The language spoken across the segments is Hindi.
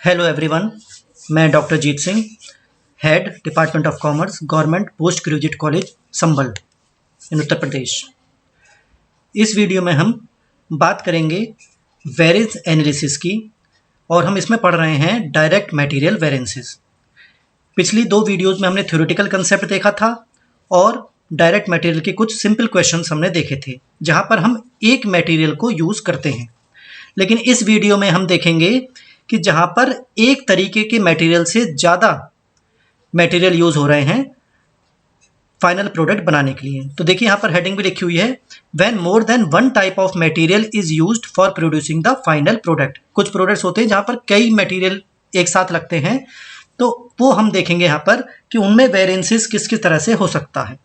हेलो एवरीवन, मैं doctor Jeet Singh, head department of commerce, government post graduate college Sambhal in Uttar Pradesh. इस वीडियो में हम बात करेंगे वेरिएंस एनालिसिस की और हम इसमें पढ़ रहे हैं डायरेक्ट मटेरियल वेरिएंसेस। पिछली दो वीडियोस में हमने थ्योरेटिकल कंसेप्ट देखा था और डायरेक्ट मटेरियल के कुछ सिंपल क्वेश्चंस हमने देखे थे जहां पर हम एक मटेरियल को यूज़ करते हैं। लेकिन इस वीडियो में हम देखेंगे कि जहां पर एक तरीके के मटेरियल से ज़्यादा मटेरियल यूज़ हो रहे हैं फाइनल प्रोडक्ट बनाने के लिए। तो देखिए यहाँ पर हेडिंग भी लिखी हुई है, when more than one type of material is used for producing the final product. कुछ प्रोडक्ट्स होते हैं जहां पर कई मटेरियल एक साथ लगते हैं, तो वो हम देखेंगे यहाँ पर कि उनमें वेरिएंसेस किस किस तरह से हो सकता है।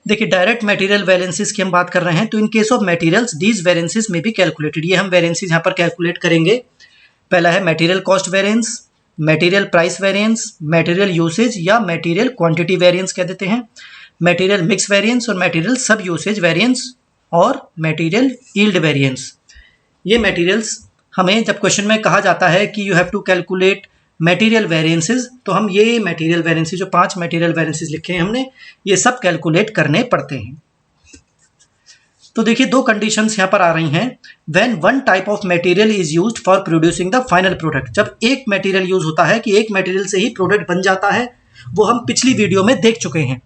देखिए डायरेक्ट मटेरियल वेरिएंसेस की हम बात कर रहे हैं, तो in case of materials these variances may be calculated. ये हम वेरिएंसेस यहाँ पर कैलकुलेट करेंगे। पहला है material cost variance, material price variance, material usage या मटेरियल क्वांटिटी वेरिएंस कह देते हैं, मटेरियल मिक्स वेरिएंस और मटेरियल सब यूसेज वेरिएंस और मटेरियल यील्ड वेरिएंस। ये मटेरियल्स हमें जब क्वेश्चन में कहा जाता है कि you have to calculate material variances, तो हम ये मटेरियल वेरिएंसेस जो 5 मटेरियल वेरिएंसेस लिखे हैं हमने, ये सब कैलकुलेट करने पड़ते हैं। तो देखिए दो कंडीशंस यहाँ पर आ रही हैं। When one type of material is used for producing the final product, जब एक मटेरियल यूज होता है कि एक मटेरियल से ही प्रोडक्ट बन जाता है, वो हम पिछली वीडियो में देख चुके हैं।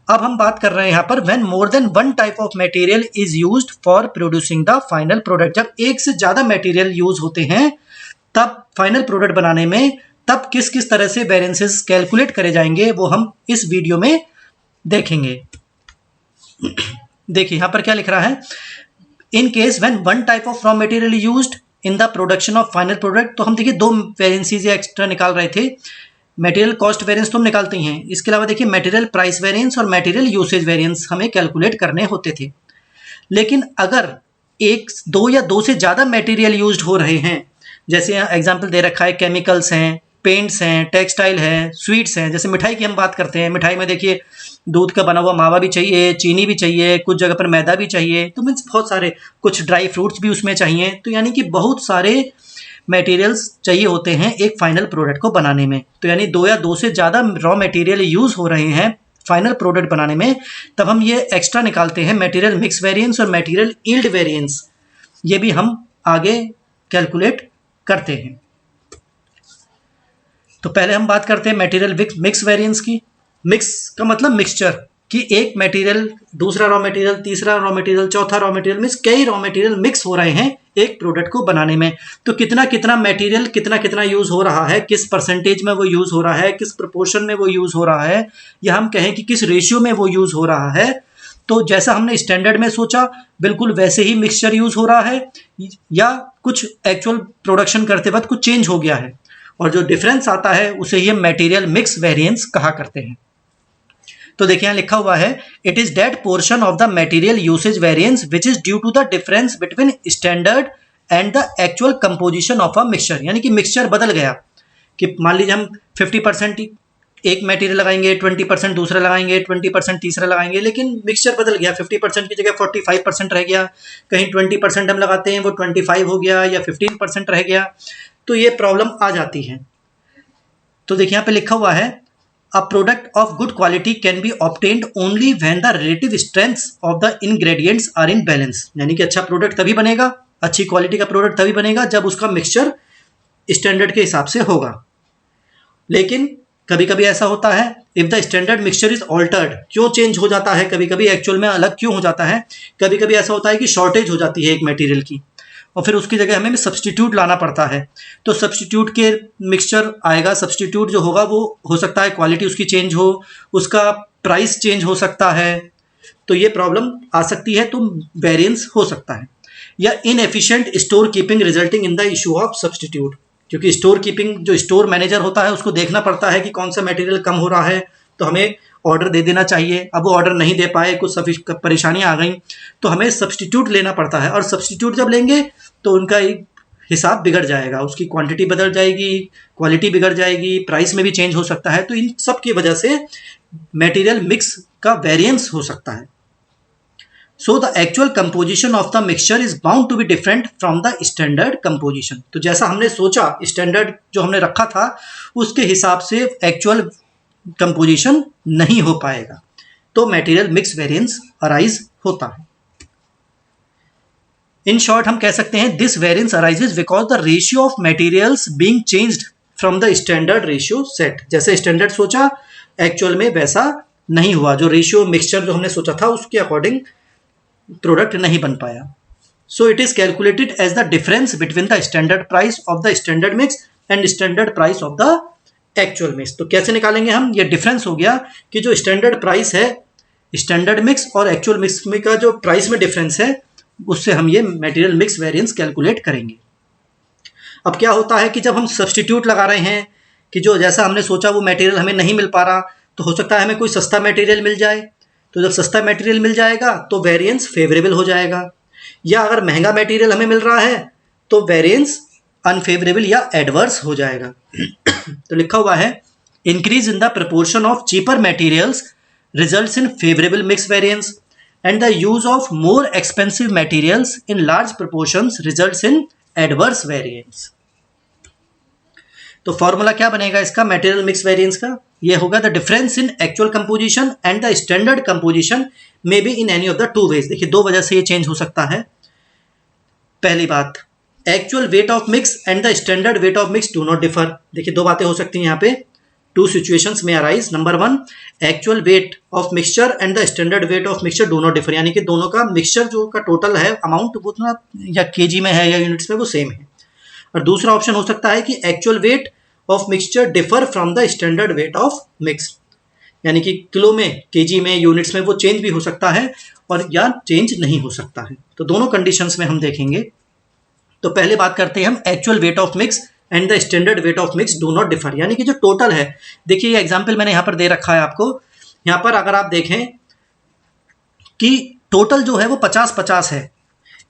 अब हम बात कर रहे हैं यहाँ पर when more than one type of material is used for producing the final product, जब एक से ज्यादा मटेरियल यूज होते हैं तब फाइनल प्रोडक्ट बनाने में तब किस किस तरह से वेरिएंसेस कैलकुलेट करे जाएंगे वो हम इस वीडियो में देखेंगे। देखिए यहाँ पर क्या लिख रहा है, in case when one type of raw material used in the production of final product. तो हम देखिए दो वेरिएंसेस एक्स्ट्रा निकाल रहे थे, मटेरियल कॉस्ट वेरिएंस तो हम निकालते ही हैं, इसके अलावा देखिए मटेरियल प्राइस वेरिएंस और मटेरियल यूसेज वेरिएंस हमें कैलकुलेट करने होते थे। लेकिन अगर एक दो या दो से ज़्यादा मटेरियल यूज्ड हो रहे हैं, जैसे यहाँ एग्जाम्पल दे रखा है केमिकल्स हैं, पेंट्स हैं, टेक्सटाइल है, स्वीट्स हैं, जैसे मिठाई की हम बात करते हैं, मिठाई में देखिए दूध का बना हुआ मावा भी चाहिए, चीनी भी चाहिए, कुछ जगह पर मैदा भी चाहिए, तो मीन्स बहुत सारे, कुछ ड्राई फ्रूट्स भी उसमें चाहिए, तो यानी कि बहुत सारे मटेरियल्स चाहिए होते हैं एक फाइनल प्रोडक्ट को बनाने में। तो यानी दो या दो से ज़्यादा रॉ मटेरियल यूज़ हो रहे हैं फाइनल प्रोडक्ट बनाने में, तब हम ये एक्स्ट्रा निकालते हैं मटेरियल मिक्स वेरिएंस और मटेरियल यील्ड वेरिएंस। ये भी हम आगे कैलकुलेट करते हैं। तो पहले हम बात करते हैं मटेरियल मिक्स वेरिएंस की। मिक्स का मतलब मिक्सचर, कि एक मटेरियल दूसरा रॉ मटेरियल तीसरा रॉ मटेरियल चौथा रॉ मटेरियल, मीन्स कई रॉ मटेरियल मिक्स हो रहे हैं एक प्रोडक्ट को बनाने में। तो कितना कितना मटेरियल कितना कितना यूज हो रहा है, किस परसेंटेज में वो यूज हो रहा है, किस प्रोपोर्शन में वो यूज हो रहा है, या हम कहें कि किस रेशियो में वो यूज हो रहा है। तो जैसा हमने स्टैंडर्ड में सोचा बिल्कुल वैसे ही मिक्सचर यूज हो रहा है, या कुछ एक्चुअल प्रोडक्शन करते वक्त कुछ चेंज हो गया है, और जो डिफरेंस आता है उसे ही हम मटेरियल मिक्स वेरिएंस कहा करते हैं। तो देखिए यहाँ लिखा हुआ है, it is that portion of the material usage variance which is due to the difference between standard and the actual composition of a mixture. यानी कि मिक्सचर बदल गया, कि मान लीजिए हम 50% एक मटेरियल लगाएंगे, 20% दूसरा लगाएंगे, 20% तीसरा लगाएंगे, लेकिन मिक्सचर बदल गया, 50% की जगह 45% रह गया, कहीं 20% हम लगाते हैं वो 25 हो गया, या 15% रह गया, तो ये प्रॉब्लम आ जाती है। तो देखिए यहाँ पे लिखा हुआ है, a product of good quality can be obtained only when the relative strengths of the ingredients are in balance. यानी कि अच्छा प्रोडक्ट तभी बनेगा, अच्छी क्वालिटी का प्रोडक्ट तभी बनेगा जब उसका मिक्सचर स्टैंडर्ड के हिसाब से होगा। लेकिन कभी कभी ऐसा होता है, if the standard mixture is altered, क्यों चेंज हो जाता है, कभी कभी एक्चुअल में अलग क्यों हो जाता है, कभी कभी ऐसा होता है कि शॉर्टेज हो जाती है एक मटेरियल की, और फिर उसकी जगह हमें सब्सटीट्यूट लाना पड़ता है। तो सब्सटीट्यूट के मिक्सचर आएगा, सब्सटीट्यूट जो होगा वो हो सकता है क्वालिटी उसकी चेंज हो, उसका प्राइस चेंज हो सकता है, तो ये प्रॉब्लम आ सकती है, तो वेरिएंस हो सकता है। या inefficient store keeping resulting in the issue of substitute, क्योंकि स्टोर कीपिंग जो स्टोर मैनेजर होता है उसको देखना पड़ता है कि कौन सा मटेरियल कम हो रहा है, तो हमें ऑर्डर दे देना चाहिए। अब वो ऑर्डर नहीं दे पाए, कुछ परेशानियां आ गई, तो हमें सब्सटीट्यूट लेना पड़ता है, और सब्सटीट्यूट जब लेंगे तो उनका एक हिसाब बिगड़ जाएगा, उसकी क्वांटिटी बदल जाएगी, क्वालिटी बिगड़ जाएगी, प्राइस में भी चेंज हो सकता है। तो इन सब की वजह से मटेरियल मिक्स का वेरिएंस हो सकता है। So the actual composition of the mixture is bound to be different from the standard composition. तो जैसा हमने सोचा स्टैंडर्ड जो हमने रखा था उसके हिसाब से एक्चुअल कंपोजिशन नहीं हो पाएगा, तो मटेरियल मिक्स वेरिएंस अराइज होता है। इन शॉर्ट हम कह सकते हैं this variance arises because the ratio of materials being changed from the standard ratio set. जैसे स्टैंडर्ड सोचा एक्चुअल में वैसा नहीं हुआ, जो रेशियो मिक्सचर जो हमने सोचा था उसके अकॉर्डिंग प्रोडक्ट नहीं बन पाया। So it is calculated as the difference between the standard price of the standard mix and standard price of the actual mix. तो कैसे निकालेंगे हम, ये डिफरेंस हो गया कि जो स्टैंडर्ड प्राइस है स्टैंडर्ड मिक्स और एक्चुअल मिक्स में का जो प्राइस में डिफरेंस है उससे हम ये मटेरियल मिक्स वेरिएंस कैलकुलेट करेंगे। अब क्या होता है कि जब हम सब्स्टिट्यूट लगा रहे हैं कि जो जैसा हमने सोचा वो मटेरियल हमें नहीं मिल पा रहा, तो हो सकता है हमें कोई सस्ता मटेरियल मिल जाए। तो जब सस्ता मटेरियल मिल जाएगा तो वेरिएंस फेवरेबल हो जाएगा, या अगर महंगा मटेरियल हमें मिल रहा है तो वेरिएंस अनफेवरेबल या एडवर्स हो जाएगा। तो लिखा हुआ है increase in the proportion of cheaper materials results in favourable mix variance and the use of more expensive materials in large proportions results in adverse variance. तो फॉर्मूला क्या बनेगा इसका मटेरियल मिक्स वेरिएंस का, ये होगा the difference in actual composition and the standard composition may be in any of the two ways. देखिए दो वजह से ये चेंज हो सकता है। पहली बात, actual weight of mix and the standard weight of mix do not differ. देखिए दो बातें हो सकती हैं यहाँ पे, टू सिचुएशंस में arise. Number one, actual weight of mixture and the standard weight of mixture do not differ, यानी कि दोनों का मिक्सचर जो का टोटल है अमाउंट वो उतना या केजी में है या यूनिट्स में वो सेम है। और दूसरा ऑप्शन हो सकता है कि actual weight of mixture differ from the standard weight of mix, यानी कि किलो में, केजी में, यूनिट्स में वो चेंज भी हो सकता है और या चेंज नहीं हो सकता है। तो दोनों कंडीशंस में हम देखेंगे। तो पहले बात करते हैं हम actual weight of mix and the standard weight of mix do not differ, यानी कि जो टोटल है। देखिए ये एग्जांपल मैंने यहाँ पर दे रखा है आपको। यहाँ पर अगर आप देखें कि टोटल जो है वो 50-50 है।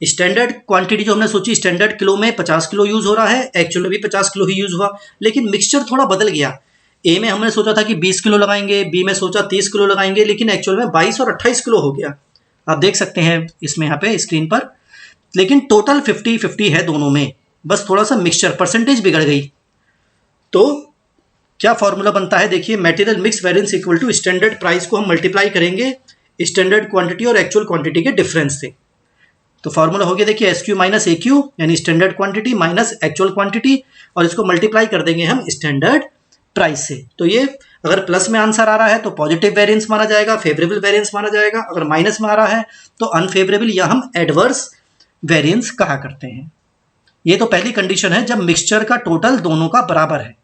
स्टैंडर्ड क्वांटिटी जो हमने सोची स्टैंडर्ड किलो में 50 किलो यूज हो रहा है, एक्चुअल में भी 50 किलो ही यूज हुआ, लेकिन मिक्सचर थोड़ा बदल गया। ए में हमने सोचा था कि 20 किलो लगाएंगे, बी में सोचा 30 किलो लगाएंगे, लेकिन एक्चुअल में 22 और 28 किलो हो गया। आप देख सकते हैं इसमें यहाँ पे स्क्रीन पर, लेकिन टोटल 50-50 है दोनों में, बस थोड़ा सा मिक्सचर परसेंटेज बिगड़ गई। तो क्या फॉर्मूला बनता है, देखिए material mix variance equal to standard price को हम मल्टीप्लाई करेंगे स्टैंडर्ड क्वांटिटी और एक्चुअल क्वांटिटी के डिफरेंस से। तो फॉर्मूला हो गया देखिए S Q minus A Q, यानी standard quantity minus actual quantity, और इसको मल्टीप्लाई कर देंगे हम स्टैंडर्ड प्राइस से। तो ये अगर प्लस में आंसर आ रहा है तो पॉजिटिव वेरिएंस माना जाएगा, फेवरेबल वेरिएंस माना जाएगा। अगर माइनस में आ रहा है तो अनफेवरेबल या हम एडवर्स वेरिएंस कहा करते हैं। ये तो पहली कंडीशन है जब मिक्सचर का टोटल दोनों का बराबर है।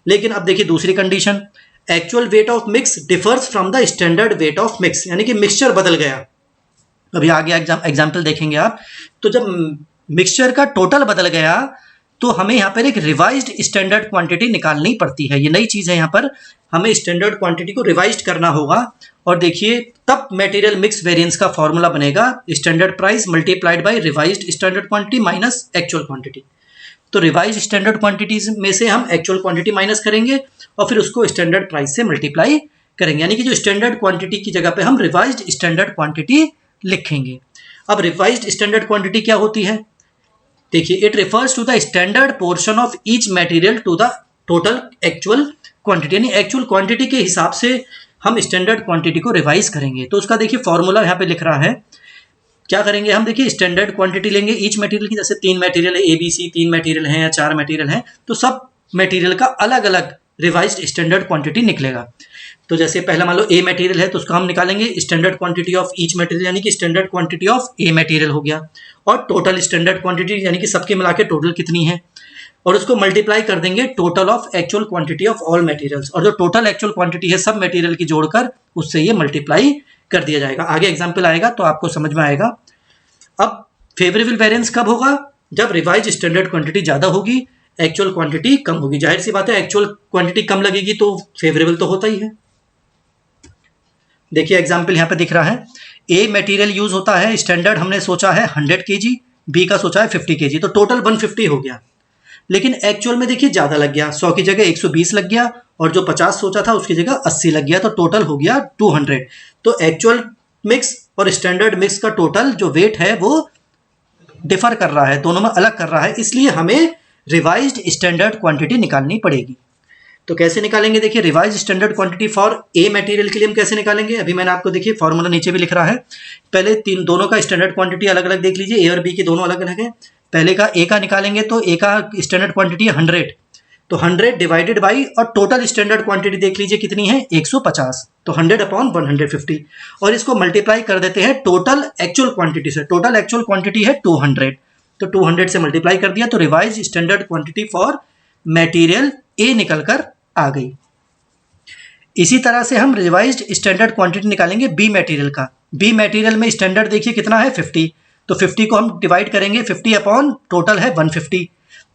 लेकिन अब देखिए दूसरी condition, actual weight of mix differs from the standard weight of mix, यानी कि मिक्सचर बदल गया। अभी आगे एग्जाम्पल देखेंगे आप। तो जब मिक्सचर का टोटल बदल गया तो हमें यहाँ पर एक रिवाइज्ड स्टैंडर्ड क्वांटिटी निकालनी पड़ती है। ये नई चीज़ है, यहाँ पर हमें स्टैंडर्ड क्वांटिटी को रिवाइज्ड करना होगा। और देखिए तब मटेरियल मिक्स वेरिएंस का फॉर्मूला बनेगा standard price multiplied by revised standard quantity minus actual quantity. तो रिवाइज्ड स्टैंडर्ड क्वांटिटीज में से हम एक्चुअल क्वांटिटी माइनस करेंगे और फिर उसको स्टैंडर्ड प्राइस से मल्टीप्लाई करेंगे, यानी कि जो स्टैंडर्ड क्वांटिटी की जगह पे हम रिवाइज्ड स्टैंडर्ड क्वांटिटी लिखेंगे। अब रिवाइज्ड स्टैंडर्ड क्वांटिटी क्या होती है, देखिए it refers to the standard portion of each material to the total actual quantity, यानी एक्चुअल क्वांटिटी के हिसाब से हम स्टैंडर्ड क्वांटिटी को रिवाइज करेंगे। तो उसका देखिए फॉर्मूला यहाँ पे लिख रहा है। क्या करेंगे हम, देखिए स्टैंडर्ड क्वांटिटी लेंगे ईच मटेरियल की, जैसे 3 मटेरियल है, ABC 3 मटेरियल हैं या 4 मटेरियल हैं, तो सब मटेरियल का अलग अलग रिवाइज्ड स्टैंडर्ड क्वांटिटी निकलेगा। तो जैसे पहला मान लो ए मटेरियल है तो उसका हम निकालेंगे standard quantity of each material, यानी कि standard quantity of a material हो गया, और टोटल स्टैंडर्ड क्वांटिटी यानी कि सबके मिला के टोटल कितनी है, और उसको मल्टीप्लाई कर देंगे total of actual quantity of all materials, और जो टोटल एक्चुअल क्वांटिटी है सब मटेरियल की जोड़कर उससे ये मल्टीप्लाई कर दिया जाएगा। आगे एग्जाम्पल आएगा तो आपको समझ में आएगा। अब फेवरेबल वेरिएंस कब होगा, जब रिवाइज स्टैंडर्ड क्वांटिटी ज्यादा होगी, एक्चुअल क्वांटिटी कम होगी। जाहिर सी बात है एक्चुअल क्वांटिटी कम लगेगी तो फेवरेबल तो होता ही है। देखिए एग्जाम्पल यहाँ पे दिख रहा है, ए मटेरियल यूज होता है, स्टैंडर्ड हमने सोचा है 100 kg, बी का सोचा है 50 kg, तो टोटल 150 हो गया। लेकिन एक्चुअल में देखिए ज्यादा लग गया, 100 की जगह 120 लग गया, और जो 50 सोचा था उसकी जगह 80 लग गया, तो टोटल हो गया 200। तो एक्चुअल मिक्स और स्टैंडर्ड मिक्स का टोटल जो वेट है वो डिफर कर रहा है, दोनों में अलग कर रहा है, इसलिए हमें रिवाइज्ड स्टैंडर्ड क्वांटिटी निकालनी पड़ेगी। तो कैसे निकालेंगे, देखिए revise standard quantity for a material के लिए हम कैसे निकालेंगे, अभी मैंने आपको देखिए फॉर्मूला नीचे भी लिख रहा है। पहले दोनों का स्टैंडर्ड क्वांटिटी अलग अलग देख लीजिए, ए और बी की दोनों अलग अलग है। पहले का ए का निकालेंगे तो ए का स्टैंडर्ड क्वांटिटी है 100, तो 100 डिवाइडेड बाई और टोटल स्टैंडर्ड क्वांटिटी देख लीजिए कितनी है 150, तो 100 अपॉन 150 और इसको मल्टीप्लाई कर देते हैं टोटल एक्चुअल क्वांटिटी से। टोटल एक्चुअल क्वांटिटी है 200, तो 200 से मल्टीप्लाई कर दिया तो revise standard quantity for material A निकल कर आ गई। इसी तरह से हम रिवाइज्ड स्टैंडर्ड क्वांटिटी निकालेंगे बी मटेरियल का। बी मटेरियल में स्टैंडर्ड देखिए कितना है 50, तो 50 को हम डिवाइड करेंगे 50 अपॉन टोटल है 150,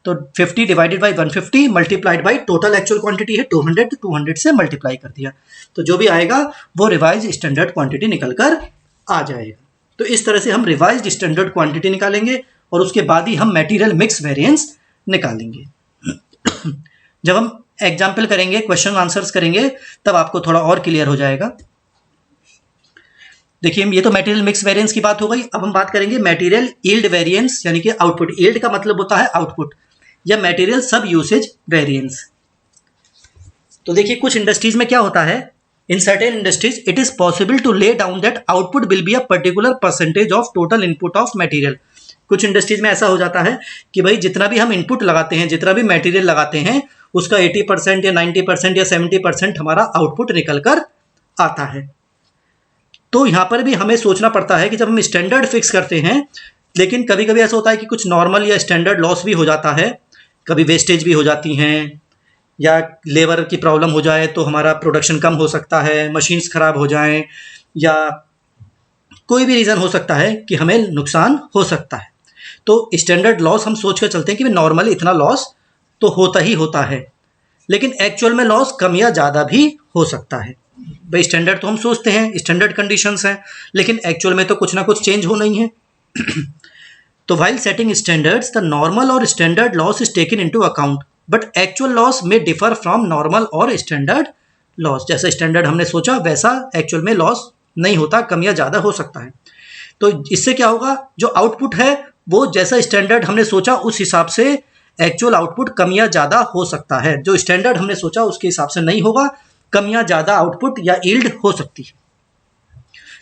तो 50 divided by 150 multiplied by total actual quantity है 200, तो 200 से मल्टीप्लाई कर दिया, तो जो भी आएगा वो रिवाइज स्टैंडर्ड क्वांटिटी निकल कर आ जाएगा। तो इस तरह से हम रिवाइज्ड स्टैंडर्ड क्वांटिटी निकालेंगे और उसके बाद ही हम मटेरियल मिक्स वेरिएंस निकालेंगे। जब हम एग्जाम्पल करेंगे, क्वेश्चन आंसर्स करेंगे, तब आपको थोड़ा और क्लियर हो जाएगा। देखिए ये तो मटेरियल मिक्स वेरिएंस की बात हो गई। अब हम बात करेंगे मटेरियल यील्ड वेरिएंस, यानी कि आउटपुट। यील्ड का मतलब होता है आउटपुट या मटेरियल सब यूसेज वेरिएंस। तो देखिए कुछ इंडस्ट्रीज में क्या होता है, in certain industries it is possible to lay down that output will be a particular percentage of total input of material. कुछ इंडस्ट्रीज में ऐसा हो जाता है कि भाई जितना भी हम इनपुट लगाते हैं, जितना भी मटेरियल लगाते हैं, उसका 80% या 90% या 70% हमारा आउटपुट निकल कर आता है। तो यहाँ पर भी हमें सोचना पड़ता है कि जब हम स्टैंडर्ड फिक्स करते हैं, लेकिन कभी कभी ऐसा होता है कि कुछ नॉर्मल या स्टैंडर्ड लॉस भी हो जाता है, कभी वेस्टेज भी हो जाती हैं, या लेबर की प्रॉब्लम हो जाए तो हमारा प्रोडक्शन कम हो सकता है, मशीन्स खराब हो जाएं, या कोई भी रीज़न हो सकता है कि हमें नुकसान हो सकता है। तो स्टैंडर्ड लॉस हम सोच कर चलते हैं कि नॉर्मली इतना लॉस तो होता ही होता है, लेकिन एक्चुअल में लॉस कम या ज़्यादा भी हो सकता है। भाई स्टैंडर्ड तो हम सोचते हैं स्टैंडर्ड कंडीशंस हैं, लेकिन एक्चुअल में तो कुछ ना कुछ चेंज हो नहीं है। तो while setting standards, the normal or standard loss is taken into account, but actual loss may differ from normal or standard loss. जैसा स्टैंडर्ड हमने सोचा वैसा एक्चुअल में लॉस नहीं होता, कम या ज़्यादा हो सकता है। तो इससे क्या होगा, जो आउटपुट है वो जैसा स्टैंडर्ड हमने सोचा उस हिसाब से एक्चुअल आउटपुट कम या ज़्यादा हो सकता है। जो स्टैंडर्ड हमने सोचा उसके हिसाब से नहीं होगा, कम या ज़्यादा आउटपुट या यील्ड हो सकती है।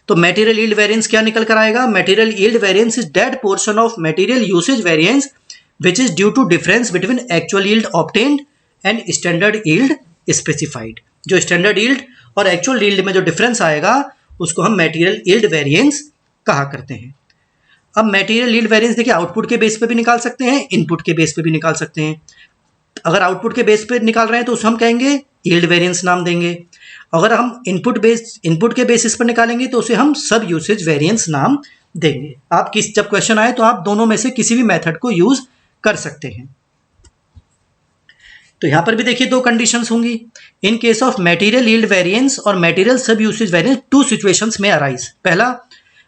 तो मटेरियल यील्ड वेरिएंस क्या निकल कर आएगा, material yield variance is that portion of material usage variance which is due to difference between actual yield obtained and standard yield specified. जो स्टैंडर्ड यील्ड और एक्चुअल यील्ड में जो डिफरेंस आएगा उसको हम मटेरियल यील्ड वेरिएंस कहा करते हैं। अब मटेरियल यील्ड वेरिएंस देखिए आउटपुट के बेस पे भी निकाल सकते हैं, इनपुट के बेस पे भी निकाल सकते हैं। अगर आउटपुट के बेस पे निकाल रहे हैं तो उसे हम कहेंगे यील्ड वेरिएंस नाम देंगे। अगर हम इनपुट के बेसिस पर निकालेंगे तो उसे हम सब यूसेज वेरिएंस नाम देंगे। आप जब क्वेश्चन आए तो आप दोनों में से किसी भी मेथड को यूज कर सकते हैं। तो यहां पर भी देखिए दो कंडीशंस होंगी। इन case of material yield variance और material sub usage variance to situations में अराइज। पहला,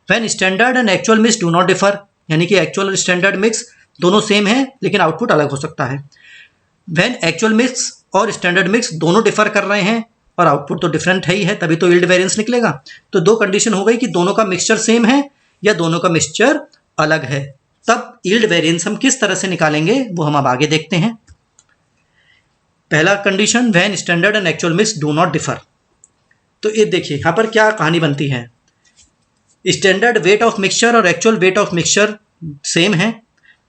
when standard and actual mix do not differ, यानी कि एक्चुअल और स्टैंडर्ड मिक्स दोनों सेम है लेकिन आउटपुट अलग हो सकता है। व्हेन एक्चुअल मिक्स और स्टैंडर्ड मिक्स दोनों डिफर कर रहे हैं और आउटपुट तो डिफरेंट है ही है, तभी तो यील्ड वेरिएंस निकलेगा। तो दो कंडीशन हो गई कि दोनों का मिक्सचर सेम है या दोनों का मिक्सचर अलग है, तब यील्ड वेरिएंस हम किस तरह से निकालेंगे वो हम अब आगे देखते हैं। पहला condition, when standard and actual mix do not differ. तो ये देखिए यहाँ पर क्या कहानी बनती है, स्टैंडर्ड वेट ऑफ मिक्सचर और actual weight of mixture same है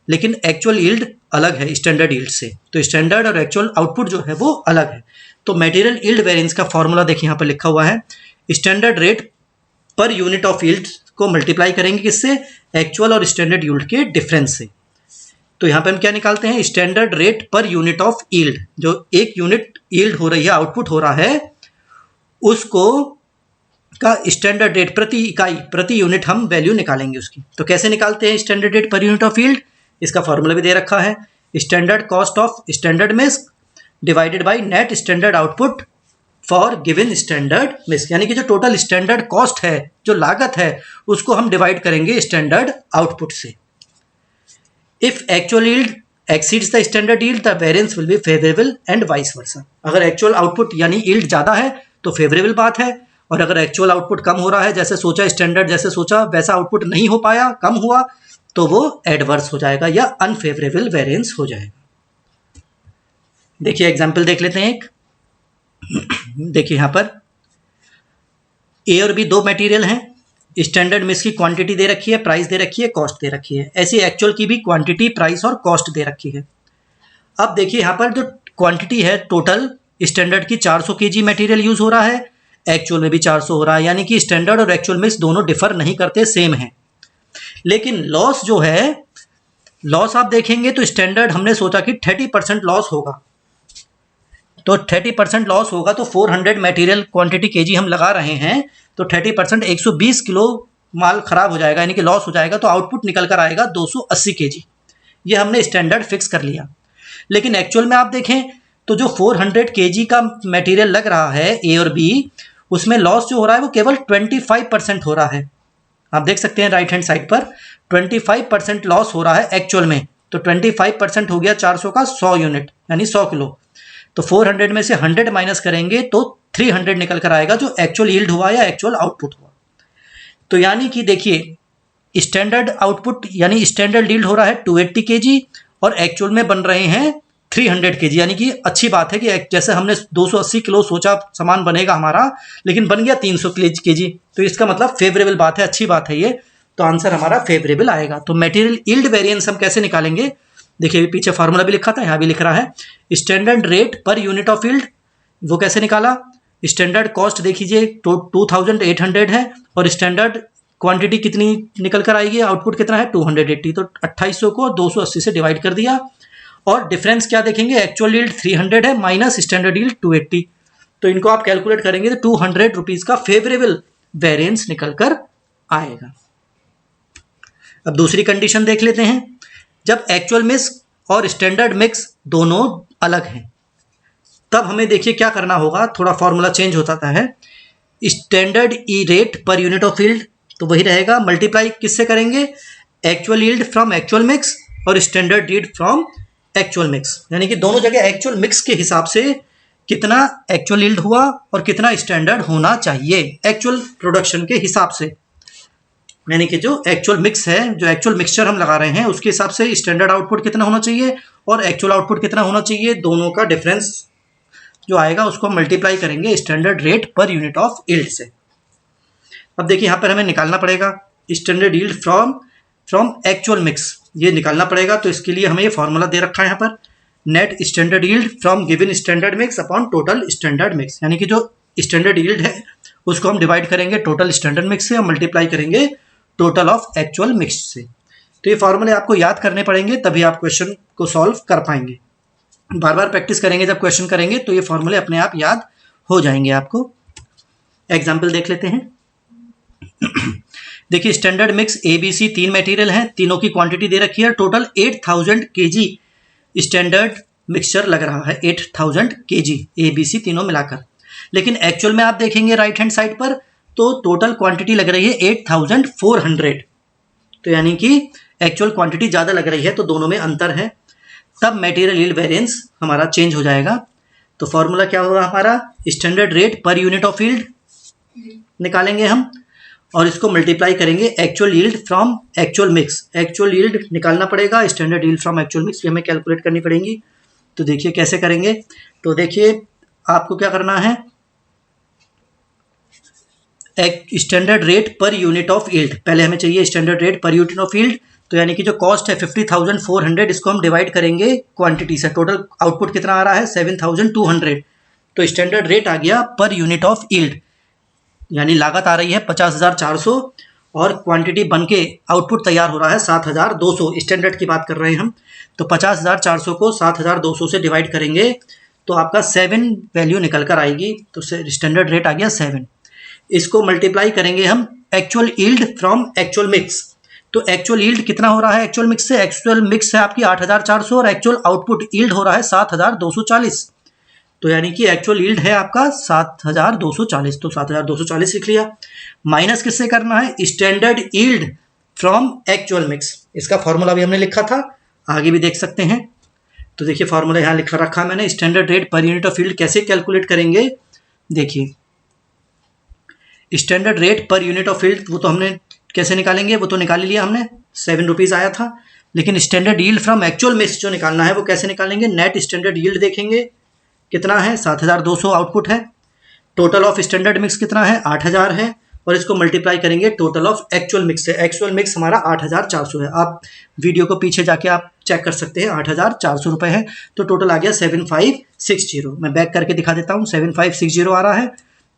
लेकिन एक्चुअल यील्ड अलग है स्टैंडर्ड यील्ड से, तो स्टैंडर्ड और एक्चुअल आउटपुट जो है वो अलग है। तो मटेरियल यील्ड वेरिएंस का फॉर्मूला देखिए यहाँ पर लिखा हुआ है, standard rate per unit of yield को मल्टीप्लाई करेंगे किससे, एक्चुअल और स्टैंडर्ड यील्ड के डिफरेंस से। तो यहाँ पे हम क्या निकालते हैं, standard rate per unit of yield, जो एक यूनिट यील्ड हो रही है, आउटपुट हो रहा है, उसको का स्टैंडर्ड रेट प्रति इकाई प्रति यूनिट हम वैल्यू निकालेंगे उसकी। तो कैसे निकालते हैं standard rate per unit of yield, इसका फॉर्मूला भी दे रखा है, standard cost of standard mix divided by net standard output for given standard mix. यानी कि जो टोटल स्टैंडर्ड कॉस्ट है, जो लागत है, उसको हम डिवाइड करेंगे स्टैंडर्ड आउटपुट से। If actual yield exceeds the standard yield the variance will be favourable and vice versa. अगर एक्चुअल आउटपुट यानी यील्ड ज़्यादा है तो फेवरेबल बात है, और अगर एक्चुअल आउटपुट कम हो रहा है, जैसे सोचा स्टैंडर्ड जैसे सोचा वैसा आउटपुट नहीं हो पाया, कम हुआ, तो वो एडवर्स हो जाएगा या अनफेवरेबल वेरिएंस हो जाएगा। देखिए एग्जाम्पल देख लेते हैं एक। देखिए यहाँ पर ए और बी दो मटेरियल हैं, स्टैंडर्ड में इसकी क्वांटिटी दे रखी है, प्राइस दे रखी है, कॉस्ट दे रखी है। ऐसी एक्चुअल की भी क्वांटिटी, प्राइस और कॉस्ट दे रखी है। अब देखिए यहाँ पर जो क्वांटिटी है टोटल, स्टैंडर्ड की 400 केजी मटेरियल यूज हो रहा है, एक्चुअल में भी 400 हो रहा है, यानी कि स्टैंडर्ड और एक्चुअल में दोनों डिफर नहीं करते, सेम है। लेकिन लॉस जो है, लॉस आप देखेंगे तो स्टैंडर्ड हमने सोचा कि 30% लॉस होगा, तो 30% लॉस होगा, तो 400 मटेरियल क्वांटिटी केजी हम लगा रहे हैं, तो 30% 120 किलो माल खराब हो जाएगा, यानी कि लॉस हो जाएगा, तो आउटपुट निकल कर आएगा 280 केजी। ये हमने स्टैंडर्ड फिक्स कर लिया। लेकिन एक्चुअल में आप देखें तो जो 400 केजी का मटेरियल लग रहा है ए और बी, उसमें लॉस जो हो रहा है वो केवल 25% हो रहा है। आप देख सकते हैं राइट हैंड साइड पर 25% लॉस हो रहा है एक्चुअल में, तो 25% हो गया 400 का 100 यूनिट यानी 100 किलो। तो 400 में से 100 माइनस करेंगे तो 300 निकल कर आएगा, जो एक्चुअल यील्ड हुआ या एक्चुअल आउटपुट हुआ। तो यानी कि देखिए स्टैंडर्ड आउटपुट यानी स्टैंडर्ड यील्ड हो रहा है 280 केजी और एक्चुअल में बन रहे हैं 300 केजी, यानी कि अच्छी बात है कि जैसे हमने 280 किलो सोचा सामान बनेगा हमारा, लेकिन बन गया 300 केजी, तो इसका मतलब फेवरेबल बात है, अच्छी बात है ये। तो आंसर हमारा फेवरेबल आएगा। तो मटेरियल यील्ड वेरिएंस हम कैसे निकालेंगे, देखिए पीछे फार्मूला भी लिखा था, यहाँ भी लिख रहा है। Standard rate per unit of yield, वो कैसे निकाला। स्टैंडर्ड कॉस्ट देखिए 2800 है और स्टैंडर्ड क्वांटिटी कितनी निकल कर आएगी, आउटपुट कितना है 280, तो 2800 को 280 से डिवाइड कर दिया। और डिफरेंस क्या देखेंगे, एक्चुअल यील्ड 300 है माइनस स्टैंडर्ड यील्ड 280, तो इनको आप कैलकुलेट करेंगे तो 200 रुपीज का फेवरेबल वेरिएंस निकल कर आएगा। अब दूसरी कंडीशन देख लेते हैं। जब एक्चुअल मिक्स और स्टैंडर्ड मिक्स दोनों अलग हैं, तब हमें देखिए क्या करना होगा, थोड़ा फॉर्मूला चेंज होता है। स्टैंडर्ड ई rate per unit of yield तो वही रहेगा, मल्टीप्लाई किससे करेंगे, actual yield from actual mix और standard yield from actual mix, यानी कि दोनों जगह एक्चुअल मिक्स के हिसाब से कितना एक्चुअल यील्ड हुआ और कितना स्टैंडर्ड होना चाहिए एक्चुअल प्रोडक्शन के हिसाब से, यानी कि जो एक्चुअल मिक्स है, जो एक्चुअल मिक्सचर हम लगा रहे हैं उसके हिसाब से स्टैंडर्ड आउटपुट कितना होना चाहिए और एक्चुअल आउटपुट कितना होना चाहिए, दोनों का डिफरेंस जो आएगा उसको मल्टीप्लाई करेंगे standard rate per unit of yield से। अब देखिए यहाँ पर हमें निकालना पड़ेगा standard yield from actual mix, ये निकालना पड़ेगा। तो इसके लिए हमें ये फॉर्मूला दे रखा है यहाँ पर, net standard yield from given standard mix upon total standard mix, यानी कि जो स्टैंडर्ड यील्ड है उसको हम डिवाइड करेंगे टोटल स्टैंडर्ड मिक्स से और मल्टीप्लाई करेंगे टोटल ऑफ एक्चुअल मिक्स से। तो ये फॉर्मूले आपको याद करने पड़ेंगे, तभी आप क्वेश्चन को सॉल्व कर पाएंगे। बार बार प्रैक्टिस करेंगे, जब क्वेश्चन करेंगे तो ये फॉर्मूले अपने आप याद हो जाएंगे आपको। एग्जाम्पल देख लेते हैं। देखिए स्टैंडर्ड मिक्स ABC 3 मटेरियल हैं, तीनों की क्वांटिटी दे रखी है, टोटल 8000 केजी स्टैंडर्ड मिक्सचर लग रहा है, 8000 केजी ABC तीनों मिलाकर। लेकिन एक्चुअल में आप देखेंगे राइट हैंड साइड पर तो टोटल क्वांटिटी लग रही है 8400, तो यानी कि एक्चुअल क्वांटिटी ज़्यादा लग रही है, तो दोनों में अंतर है, तब मटेरियल यील्ड वेरिएंस हमारा चेंज हो जाएगा। तो फॉर्मूला क्या होगा हमारा, standard rate per unit of yield निकालेंगे हम और इसको मल्टीप्लाई करेंगे actual yield from actual mix, actual yield निकालना पड़ेगा, standard yield from actual mix भी हमें कैलकुलेट करनी पड़ेगी। तो देखिए कैसे करेंगे, तो देखिए आपको क्या करना है, standard rate per unit of yield, पहले हमें चाहिए standard rate per unit of yield, तो यानी कि जो कॉस्ट है 50,400, इसको हम डिवाइड करेंगे क्वांटिटी से, टोटल आउटपुट कितना आ रहा है 7,200, तो स्टैंडर्ड रेट आ गया पर यूनिट ऑफ यील्ड, यानी लागत आ रही है 50,400 और क्वांटिटी बन के आउटपुट तैयार हो रहा है 7,200, स्टैंडर्ड की बात कर रहे हैं हम। तो 50,400 को 7,200 से डिवाइड करेंगे तो आपका 7 वैल्यू निकल कर आएगी, तो स्टैंडर्ड रेट आ गया 7। इसको मल्टीप्लाई करेंगे हम actual yield from actual mix, तो एक्चुअल यील्ड कितना हो रहा है एक्चुअल मिक्स से, एक्चुअल मिक्स है आपकी 8,400 और एक्चुअल आउटपुट यील्ड हो रहा है 7,240, तो यानी कि एक्चुअल यील्ड है आपका 7,240, तो 7,240 लिख लिया। माइनस किससे करना है, standard yield from actual mix, इसका फॉर्मूला भी हमने लिखा था, आगे भी देख सकते हैं। तो देखिए फॉर्मूला यहाँ लिखा रखा मैंने, standard rate per unit of yield कैसे कैलकुलेट करेंगे, देखिए standard rate per unit of field वो तो हमने कैसे निकालेंगे, वो तो निकाल लिया हमने, 7 रुपीज़ आया था। लेकिन standard yield from actual mix जो निकालना है वो कैसे निकालेंगे, नेट स्टैंडर्ड यील्ड देखेंगे कितना है, 7200 आउटपुट है। टोटल ऑफ स्टैंडर्ड मिक्स कितना है, 8000 है। और इसको मल्टीप्लाई करेंगे टोटल ऑफ एक्चुअल मिक्स से। एक्चुअल मिक्स हमारा 8400 है। आप वीडियो को पीछे जाके आप चेक कर सकते हैं, 8400 रुपये है। तो टोटल आ गया 7560। मैं बैक करके दिखा देता हूँ, 7560 आ रहा है।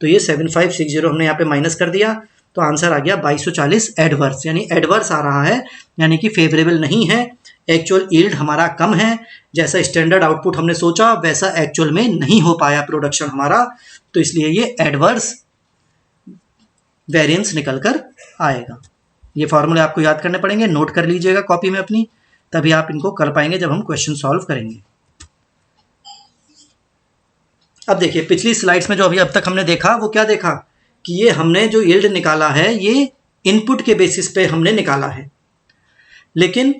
तो ये 7560 हमने यहाँ पे माइनस कर दिया, तो आंसर आ गया 2240 एडवर्स, यानी एडवर्स आ रहा है, यानी कि फेवरेबल नहीं है। एक्चुअल यील्ड हमारा कम है, जैसा स्टैंडर्ड आउटपुट हमने सोचा वैसा एक्चुअल में नहीं हो पाया प्रोडक्शन हमारा, तो इसलिए ये एडवर्स वेरिएंस निकल कर आएगा। ये फॉर्मूले आपको याद करने पड़ेंगे, नोट कर लीजिएगा कॉपी में अपनी, तभी आप इनको कर पाएंगे जब हम क्वेश्चन सॉल्व करेंगे। अब देखिए पिछली स्लाइड्स में जो अभी अब तक हमने देखा वो क्या देखा कि ये हमने जो यील्ड निकाला है ये इनपुट के बेसिस पे हमने निकाला है, लेकिन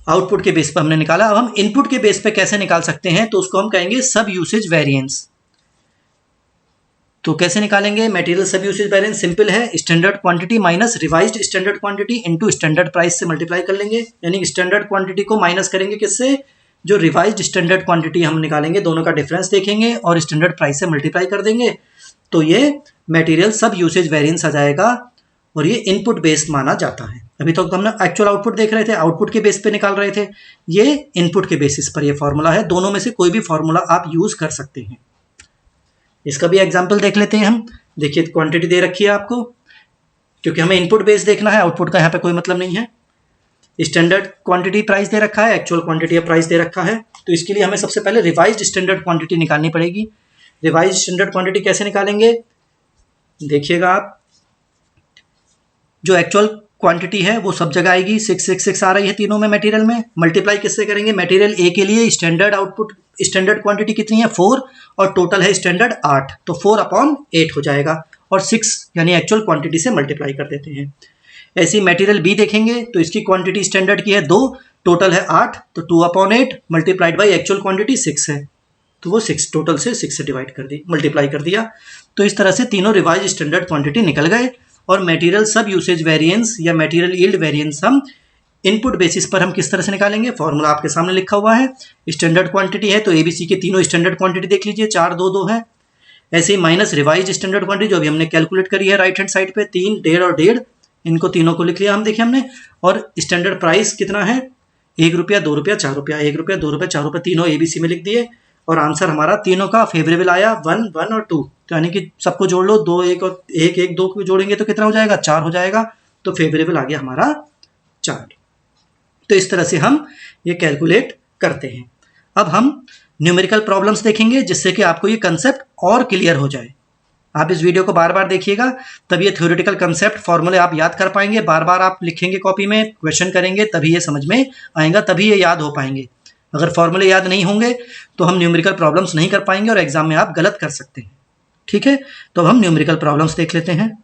आउटपुट के बेस पर हमने निकाला। अब हम इनपुट के बेस पे कैसे निकाल सकते हैं, तो उसको हम कहेंगे सब यूसेज वेरिएंस। तो कैसे निकालेंगे material sub usage variance, simple है, standard quantity minus revised standard quantity into standard price से मल्टीप्लाई कर लेंगे। यानी स्टैंडर्ड क्वांटिटी को माइनस करेंगे किससे, जो रिवाइज्ड स्टैंडर्ड क्वांटिटी हम निकालेंगे दोनों का डिफरेंस देखेंगे और स्टैंडर्ड प्राइस से मल्टीप्लाई कर देंगे, तो ये मटेरियल सब यूसेज वेरिएंस आ जाएगा और ये इनपुट बेस्ड माना जाता है। अभी तो हमने एक्चुअल आउटपुट देख रहे थे, आउटपुट के बेस पे निकाल रहे थे, ये इनपुट के बेसिस पर ये फॉर्मूला है। दोनों में से कोई भी फॉर्मूला आप यूज कर सकते हैं। इसका भी एग्जाम्पल देख लेते हैं हम। देखिए क्वांटिटी दे रखी है आपको, क्योंकि हमें इनपुट बेस देखना है, आउटपुट का यहाँ पे कोई मतलब नहीं है। स्टैंडर्ड क्वांटिटी प्राइस दे रखा है, एक्चुअल क्वांटिटी प्राइस दे रखा है, तो इसके लिए हमें सबसे पहले रिवाइज्ड स्टैंडर्ड क्वांटिटी निकालनी पड़ेगी। रिवाइज्ड स्टैंडर्ड क्वांटिटी कैसे निकालेंगे, देखिएगा आप, जो एक्चुअल क्वांटिटी है वो सब जगह आएगी, 666 आ रही है तीनों में मटेरियल में। मल्टीप्लाई किससे करेंगे, मटेरियल ए के लिए स्टैंडर्ड आउटपुट स्टैंडर्ड क्वांटिटी कितनी है 4 और टोटल है स्टैंडर्ड 8, तो 4/8 हो जाएगा और 6 यानी एक्चुअल क्वांटिटी से मल्टीप्लाई कर देते हैं। ऐसी मटेरियल बी देखेंगे तो इसकी क्वांटिटी स्टैंडर्ड की है 2, टोटल है 8, तो 2/8 मल्टीप्लाइड बाई एक्चुअल क्वांटिटी 6 है, तो वो 6 टोटल से 6 से डिवाइड कर दी, मल्टीप्लाई कर दिया। तो इस तरह से तीनों रिवाइज स्टैंडर्ड क्वांटिटी निकल गए और मटेरियल सब यूसेज वेरिएंस या मटेरियल यील्ड वेरिएंस हम इनपुट बेसिस पर हम किस तरह से निकालेंगे, फॉर्मूला आपके सामने लिखा हुआ है। स्टैंडर्ड क्वांटिटी है तो एबीसी के तीनों स्टैंडर्ड क्वांटिटी देख लीजिए, 4 2 2 है। ऐसे ही माइनस रिवाइज स्टैंडर्ड क्वांटिटी जो अभी हमने कैलकुलेट करी है राइट हैंड साइड पे, 3 1.5 और 1.5, इनको तीनों को लिख लिया हम, देखिए हमने। और स्टैंडर्ड प्राइस कितना है, 1 रुपया 2 रुपया 4 रुपया, 1 रुपया 2 रुपया 4 रुपया, तीनों एबीसी में लिख दिए। और आंसर हमारा तीनों का फेवरेबल आया, 1 1 और 2, तो यानी कि सबको जोड़ लो, 2 1 और 1 1 2 को जोड़ेंगे तो कितना हो जाएगा, 4 हो जाएगा। तो फेवरेबल आ गया हमारा 4। तो इस तरह से हम ये कैलकुलेट करते हैं। अब हम न्यूमेरिकल प्रॉब्लम्स देखेंगे जिससे कि आपको ये कंसेप्ट और क्लियर हो जाए। आप इस वीडियो को बार बार देखिएगा, तब ये थ्योरेटिकल कंसेप्ट फॉर्मूले आप याद कर पाएंगे। बार बार आप लिखेंगे कॉपी में, क्वेश्चन करेंगे, तभी ये समझ में आएगा, तभी ये याद हो पाएंगे। अगर फॉर्मूले याद नहीं होंगे तो हम न्यूमेरिकल प्रॉब्लम्स नहीं कर पाएंगे और एग्जाम में आप गलत कर सकते हैं। ठीक है, तो अब हम न्यूमेरिकल प्रॉब्लम्स देख लेते हैं।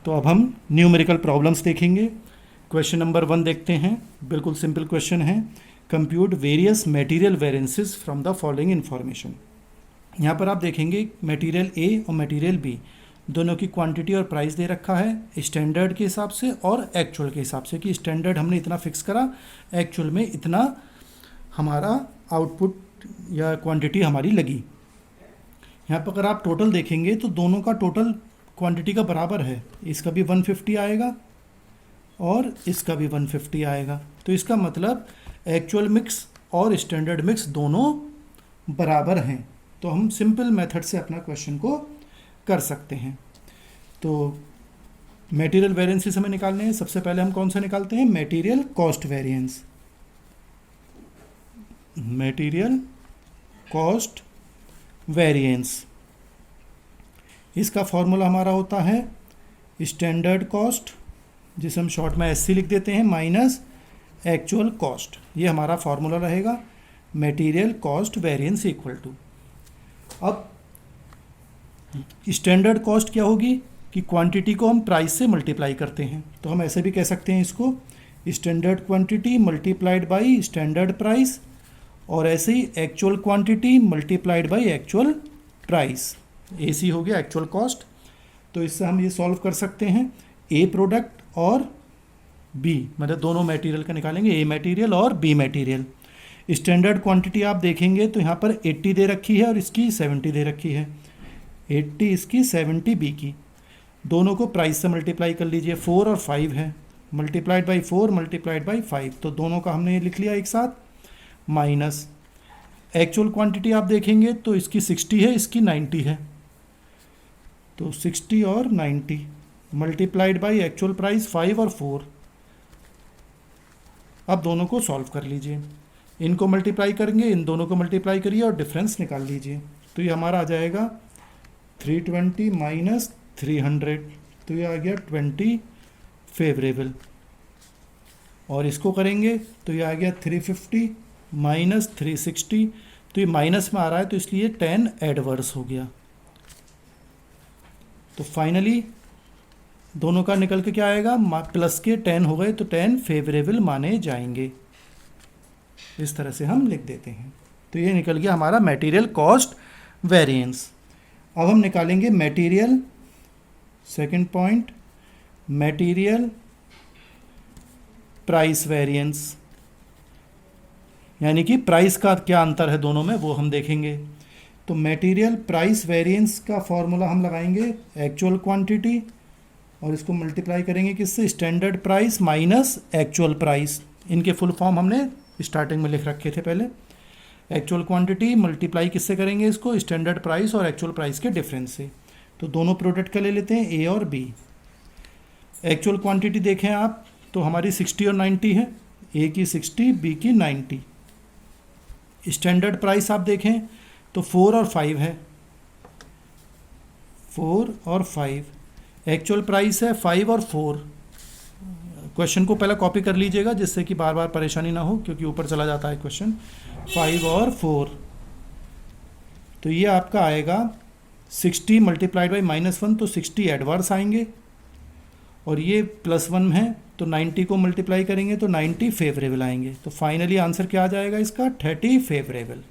तो अब हम न्यूमेरिकल प्रॉब्लम्स देखेंगे। क्वेश्चन नंबर 1 देखते हैं। बिल्कुल सिंपल क्वेश्चन है। Compute various material variances from the following information. यहाँ पर आप देखेंगे मटेरियल ए और मटेरियल बी दोनों की क्वांटिटी और प्राइस दे रखा है स्टैंडर्ड के हिसाब से और एक्चुअल के हिसाब से, कि स्टैंडर्ड हमने इतना फिक्स करा, एक्चुअल में इतना हमारा आउटपुट या क्वांटिटी हमारी लगी। यहाँ पर अगर आप टोटल देखेंगे तो दोनों का टोटल क्वांटिटी का बराबर है। इसका भी 150 आएगा और इसका भी 150 आएगा। तो इसका मतलब एक्चुअल मिक्स और स्टैंडर्ड मिक्स दोनों बराबर हैं। तो हम सिंपल मेथड से अपना क्वेश्चन को कर सकते हैं। तो मटेरियल वेरिएंसेस हमें निकालने हैं। सबसे पहले हम कौन सा निकालते हैं? Material cost variance. Material cost variance, इसका फॉर्मूला हमारा होता है स्टैंडर्ड कॉस्ट, जिसे हम शॉर्ट में एससी लिख देते हैं, माइनस एक्चुअल कॉस्ट। ये हमारा फॉर्मूला रहेगा material cost variance equal to. अब स्टैंडर्ड कॉस्ट क्या होगी कि क्वांटिटी को हम प्राइस से मल्टीप्लाई करते हैं। तो हम ऐसे भी कह सकते हैं इसको standard quantity multiplied by standard price, और ऐसे ही actual quantity multiplied by actual price. AC हो गया एक्चुअल कॉस्ट। तो इससे हम ये सॉल्व कर सकते हैं A प्रोडक्ट और B, मतलब दोनों मटेरियल का निकालेंगे, A मटेरियल और B मटेरियल। स्टैंडर्ड क्वांटिटी आप देखेंगे तो यहाँ पर 80 दे रखी है और इसकी 70 दे रखी है। 80 इसकी, 70 B की। दोनों को प्राइस से मल्टीप्लाई कर लीजिए। 4 और 5 है, मल्टीप्लाइड बाई 4 मल्टीप्लाइड बाई 5, तो दोनों का हमने लिख लिया एक साथ। माइनस एक्चुअल क्वांटिटी आप देखेंगे तो इसकी 60 है, इसकी 90 है, तो 60 और 90 मल्टीप्लाइड बाई एक्चुअल प्राइस 5 और 4। अब दोनों को सॉल्व कर लीजिए। इनको मल्टीप्लाई करेंगे, इन दोनों को मल्टीप्लाई करिए और डिफरेंस निकाल लीजिए। तो ये हमारा आ जाएगा 320 माइनस 300, तो ये आ गया 20 फेवरेबल। और इसको करेंगे तो ये आ गया 350 माइनस 360, तो ये माइनस में आ रहा है तो इसलिए 10 एडवर्स हो गया। तो फाइनली दोनों का निकल के क्या आएगा? प्लस के 10 हो गए तो 10 फेवरेबल माने जाएंगे। इस तरह से हम लिख देते हैं। तो ये निकल गया हमारा मटेरियल कॉस्ट वेरिएंस। अब हम निकालेंगे material, second point, material price variance, यानी कि प्राइस का क्या अंतर है दोनों में, वो हम देखेंगे। तो मटेरियल प्राइस वेरिएंस का फॉर्मूला हम लगाएंगे एक्चुअल क्वांटिटी और इसको मल्टीप्लाई करेंगे किससे? Standard price minus actual price. इनके फुल फॉर्म हमने स्टार्टिंग में लिख रखे थे पहले। एक्चुअल क्वांटिटी मल्टीप्लाई किससे करेंगे? इसको स्टैंडर्ड प्राइस और एक्चुअल प्राइस के डिफरेंस से। तो दोनों प्रोडक्ट का ले लेते हैं, A और B। एक्चुअल क्वांटिटी देखें आप तो हमारी 60 और 90 है, A की 60 B की 90। स्टैंडर्ड प्राइस आप देखें तो 4 और 5 है, 4 और 5। एक्चुअल प्राइस है 5 और 4। क्वेश्चन को पहले कॉपी कर लीजिएगा जिससे कि बार बार परेशानी ना हो, क्योंकि ऊपर चला जाता है क्वेश्चन। 5 और 4, तो ये आपका आएगा 60 मल्टीप्लाइड बाई -1, तो 60 एडवर्स आएंगे, और ये +1 है तो 90 को मल्टीप्लाई करेंगे तो 90 फेवरेबल आएंगे। तो फाइनली आंसर क्या आ जाएगा इसका? 30 फेवरेबल।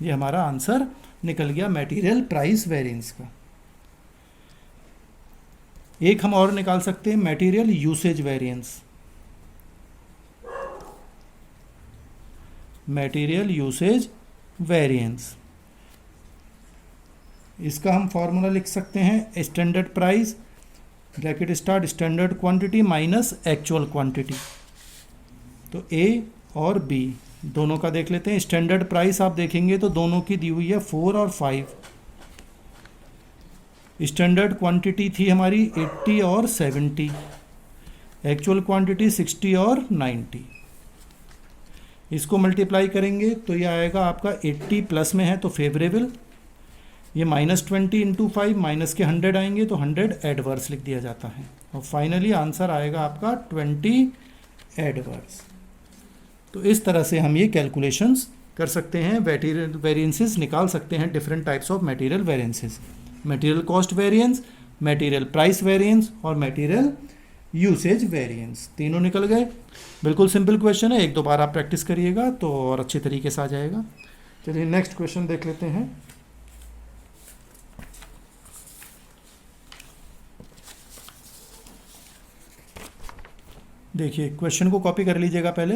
ये हमारा आंसर निकल गया मटेरियल प्राइस वेरिएंस का। एक हम और निकाल सकते हैं material usage variance. Material usage variance, इसका हम फॉर्मूला लिख सकते हैं standard price bracket start standard quantity minus actual quantity. तो A और B दोनों का देख लेते हैं। स्टैंडर्ड प्राइस आप देखेंगे तो दोनों की दी हुई है 4 और 5। स्टैंडर्ड क्वांटिटी थी हमारी 80 और 70, एक्चुअल क्वांटिटी 60 और 90। इसको मल्टीप्लाई करेंगे तो ये आएगा आपका 80 प्लस में है तो फेवरेबल, ये -20 इंटू 5 माइनस के 100 आएंगे तो 100 एडवर्स लिख दिया जाता है, और फाइनली आंसर आएगा आपका 20 एडवर्स। तो इस तरह से हम ये कैलकुलेशंस कर सकते हैं, वेरिएंसेस निकाल सकते हैं different types of material variances. Material cost variance, material price variance और मटेरियल यूसेज वेरिएंस, तीनों निकल गए। बिल्कुल सिंपल क्वेश्चन है, एक दो बार आप प्रैक्टिस करिएगा तो और अच्छे तरीके से आ जाएगा। चलिए नेक्स्ट क्वेश्चन देख लेते हैं। देखिए क्वेश्चन को कॉपी कर लीजिएगा पहले।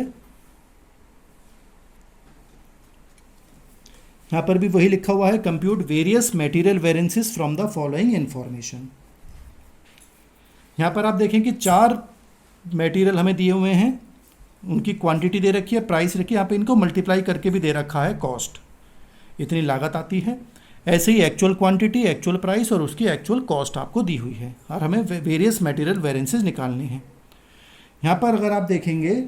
यहां पर भी वही लिखा हुआ है, compute various material variances from the following information. यहां पर आप देखें कि 4 मटेरियल हमें दिए हुए हैं, उनकी क्वांटिटी दे रखी है, प्राइस रखी है, यहाँ पे इनको मल्टीप्लाई करके भी दे रखा है कॉस्ट, इतनी लागत आती है। ऐसे ही एक्चुअल क्वांटिटी, एक्चुअल प्राइस और उसकी एक्चुअल कॉस्ट आपको दी हुई है और हमें वेरियस मटेरियल वेरिएंसेस निकालने हैं। यहाँ पर अगर आप देखेंगे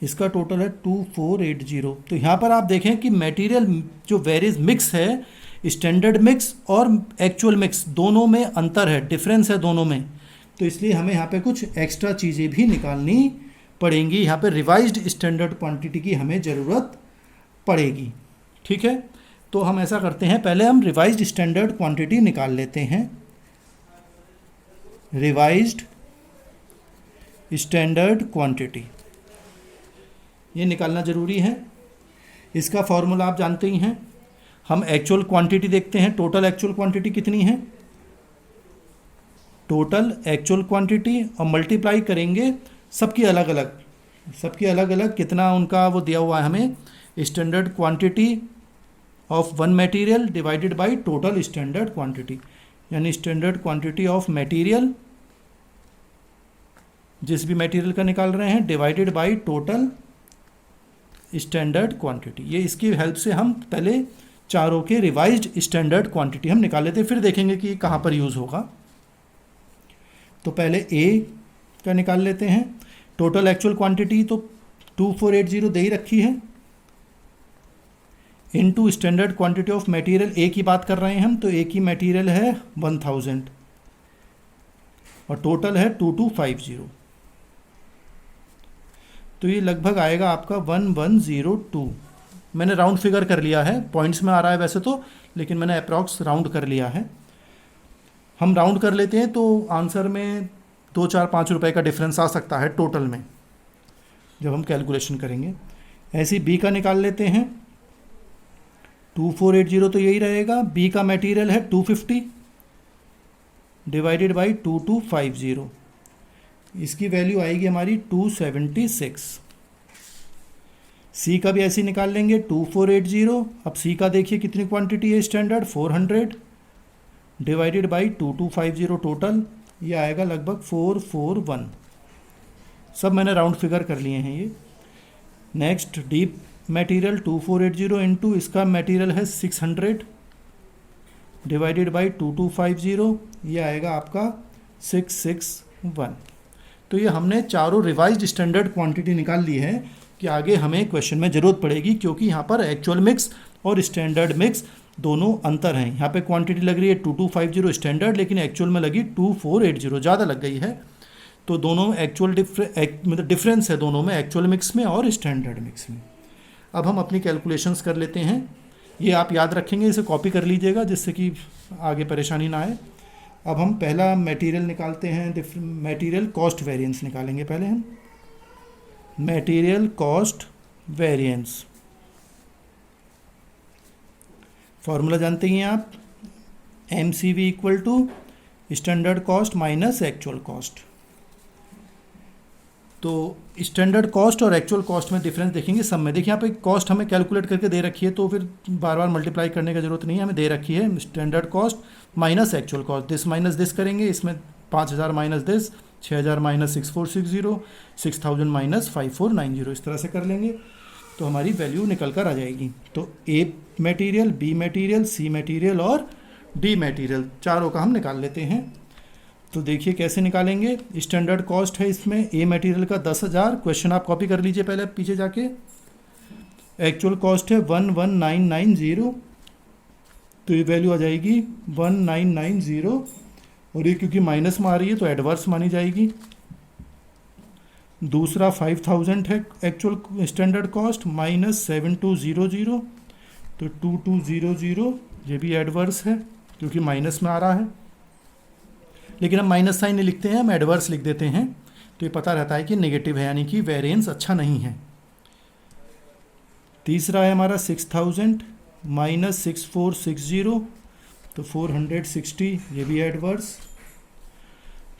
इसका टोटल है 2480। तो यहाँ पर आप देखें कि मटेरियल जो वेरियस मिक्स है, स्टैंडर्ड मिक्स और एक्चुअल मिक्स दोनों में अंतर है, डिफरेंस है दोनों में। तो इसलिए हमें यहाँ पे कुछ एक्स्ट्रा चीज़ें भी निकालनी पड़ेंगी। यहाँ पे रिवाइज्ड स्टैंडर्ड क्वांटिटी की हमें ज़रूरत पड़ेगी। ठीक है, तो हम ऐसा करते हैं, पहले हम रिवाइज्ड स्टैंडर्ड क्वांटिटी निकाल लेते हैं। रिवाइज्ड स्टैंडर्ड क्वांटिटी ये निकालना ज़रूरी है। इसका फॉर्मूला आप जानते ही हैं। हम एक्चुअल क्वांटिटी देखते हैं, टोटल एक्चुअल क्वांटिटी कितनी है, टोटल एक्चुअल क्वांटिटी और मल्टीप्लाई करेंगे सबकी अलग अलग कितना उनका वो दिया हुआ है हमें, standard quantity of one material divided by total standard quantity, यानी स्टैंडर्ड क्वांटिटी ऑफ मटेरियल जिस भी मटेरियल का निकाल रहे हैं divided by total standard quantity. ये इसकी हेल्प से हम पहले चारों के रिवाइज्ड स्टैंडर्ड क्वांटिटी हम निकाल लेते हैं, फिर देखेंगे कि कहाँ पर यूज़ होगा। तो पहले ए का निकाल लेते हैं। टोटल एक्चुअल क्वांटिटी तो 2480 दे ही रखी है, into standard quantity of material, A की बात कर रहे हैं हम, तो ए की मटेरियल है 1000 और टोटल है 2250। तो ये लगभग आएगा आपका 1102। मैंने राउंड फिगर कर लिया है, पॉइंट्स में आ रहा है वैसे तो, लेकिन मैंने अप्रॉक्स राउंड कर लिया है। हम राउंड कर लेते हैं तो आंसर में 2, 4, 5 रुपए का डिफरेंस आ सकता है टोटल में जब हम कैलकुलेशन करेंगे। ऐसे ही बी का निकाल लेते हैं। 2480 तो यही रहेगा। बी का मटेरियल है 250 डिवाइडेड बाई 2250, इसकी वैल्यू आएगी हमारी 276। सी का भी ऐसे ही निकाल लेंगे 2480। अब सी का देखिए कितनी क्वांटिटी है स्टैंडर्ड, 400 डिवाइडेड बाई 2250 टोटल, ये आएगा लगभग 441। सब मैंने राउंड फिगर कर लिए हैं ये। नेक्स्ट डीप मटेरियल 2480 इंटू इसका मटेरियल है 600 डिवाइडेड बाई 2250, ये आएगा आपका 661। तो ये हमने चारों रिवाइज्ड स्टैंडर्ड क्वांटिटी निकाल ली है कि आगे हमें क्वेश्चन में ज़रूरत पड़ेगी, क्योंकि यहाँ पर एक्चुअल मिक्स और स्टैंडर्ड मिक्स दोनों अंतर हैं। यहाँ पे क्वांटिटी लग रही है 2250 स्टैंडर्ड, लेकिन एक्चुअल में लगी 2480, ज़्यादा लग गई है। तो दोनों एक्चुअल मतलब डिफरेंस है दोनों में, एक्चुअल मिक्स में और स्टैंडर्ड मिक्स में। अब हम अपनी कैलकुलेशंस कर लेते हैं। ये आप याद रखेंगे, इसे कॉपी कर लीजिएगा जिससे कि आगे परेशानी ना आए। अब हम पहला मटेरियल निकालते हैं, मटेरियल कॉस्ट वेरिएंस निकालेंगे पहले हम। मटेरियल कॉस्ट वेरिएंस फॉर्मूला जानते ही हैं आप, MCV equal to standard cost minus actual cost. तो स्टैंडर्ड कॉस्ट और एक्चुअल कॉस्ट में डिफरेंस देखेंगे सब में। देखिए यहाँ पे कॉस्ट हमें कैलकुलेट करके दे रखी है, तो फिर बार बार मल्टीप्लाई करने की ज़रूरत नहीं है, हमें दे रखी है standard cost minus actual cost. This minus this करेंगे, इसमें 5000 माइनस दिस, 6000 माइनस 6460, 6000 माइनस 5490, इस तरह से कर लेंगे तो हमारी वैल्यू निकल कर आ जाएगी। तो A material, B material, C material और डी मटेरियल चारों का हम निकाल लेते हैं। तो देखिए कैसे निकालेंगे। स्टैंडर्ड कॉस्ट है इसमें ए मटेरियल का 10,000, क्वेश्चन आप कॉपी कर लीजिए पहले पीछे जाके। एक्चुअल कॉस्ट है 11990, तो ये वैल्यू आ जाएगी 1990, और ये क्योंकि माइनस में आ रही है तो एडवर्स मानी जाएगी। दूसरा 5000 है एक्चुअल स्टैंडर्ड कॉस्ट माइनस 7200, तो 2200, ये भी एडवर्स है क्योंकि माइनस में आ रहा है। लेकिन हम माइनस साइन नहीं लिखते हैं, हम एडवर्स लिख देते हैं, तो ये पता रहता है कि नेगेटिव है, यानी कि वेरिएंस अच्छा नहीं है। तीसरा है हमारा 6000 माइनस 6460, तो 460, ये भी एडवर्स।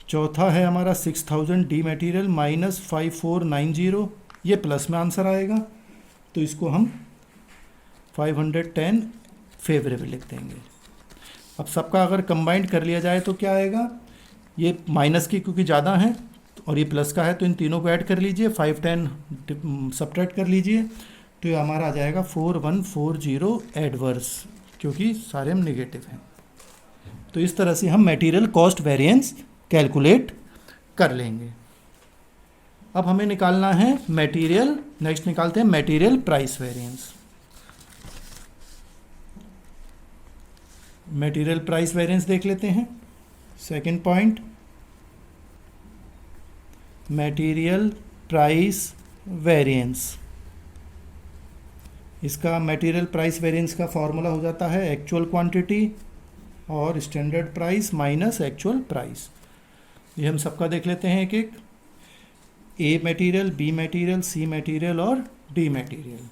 चौथा है हमारा 6000 डी मटेरियल माइनस 5490, ये प्लस में आंसर आएगा, तो इसको हम 510 फेवरेबल लिख देंगे। अब सबका अगर कंबाइंड कर लिया जाए तो क्या आएगा, ये माइनस की क्योंकि ज़्यादा है और ये प्लस का है, तो इन तीनों को ऐड कर लीजिए, 510 सब्ट्रैक्ट कर लीजिए, तो ये हमारा आ जाएगा 4140 एडवर्स, क्योंकि सारे हम नेगेटिव हैं। तो इस तरह से हम मटेरियल कॉस्ट वेरिएंस कैलकुलेट कर लेंगे। अब हमें निकालना है मटेरियल, नेक्स्ट निकालते हैं material price variance. Material price variance देख लेते हैं। Second point, material price variance, इसका मटेरियल प्राइस वेरिएंस का फॉर्मूला हो जाता है एक्चुअल क्वांटिटी और standard price minus actual price. ये हम सबका देख लेते हैं एक एक, A material, B material, C material और डी मटेरियल।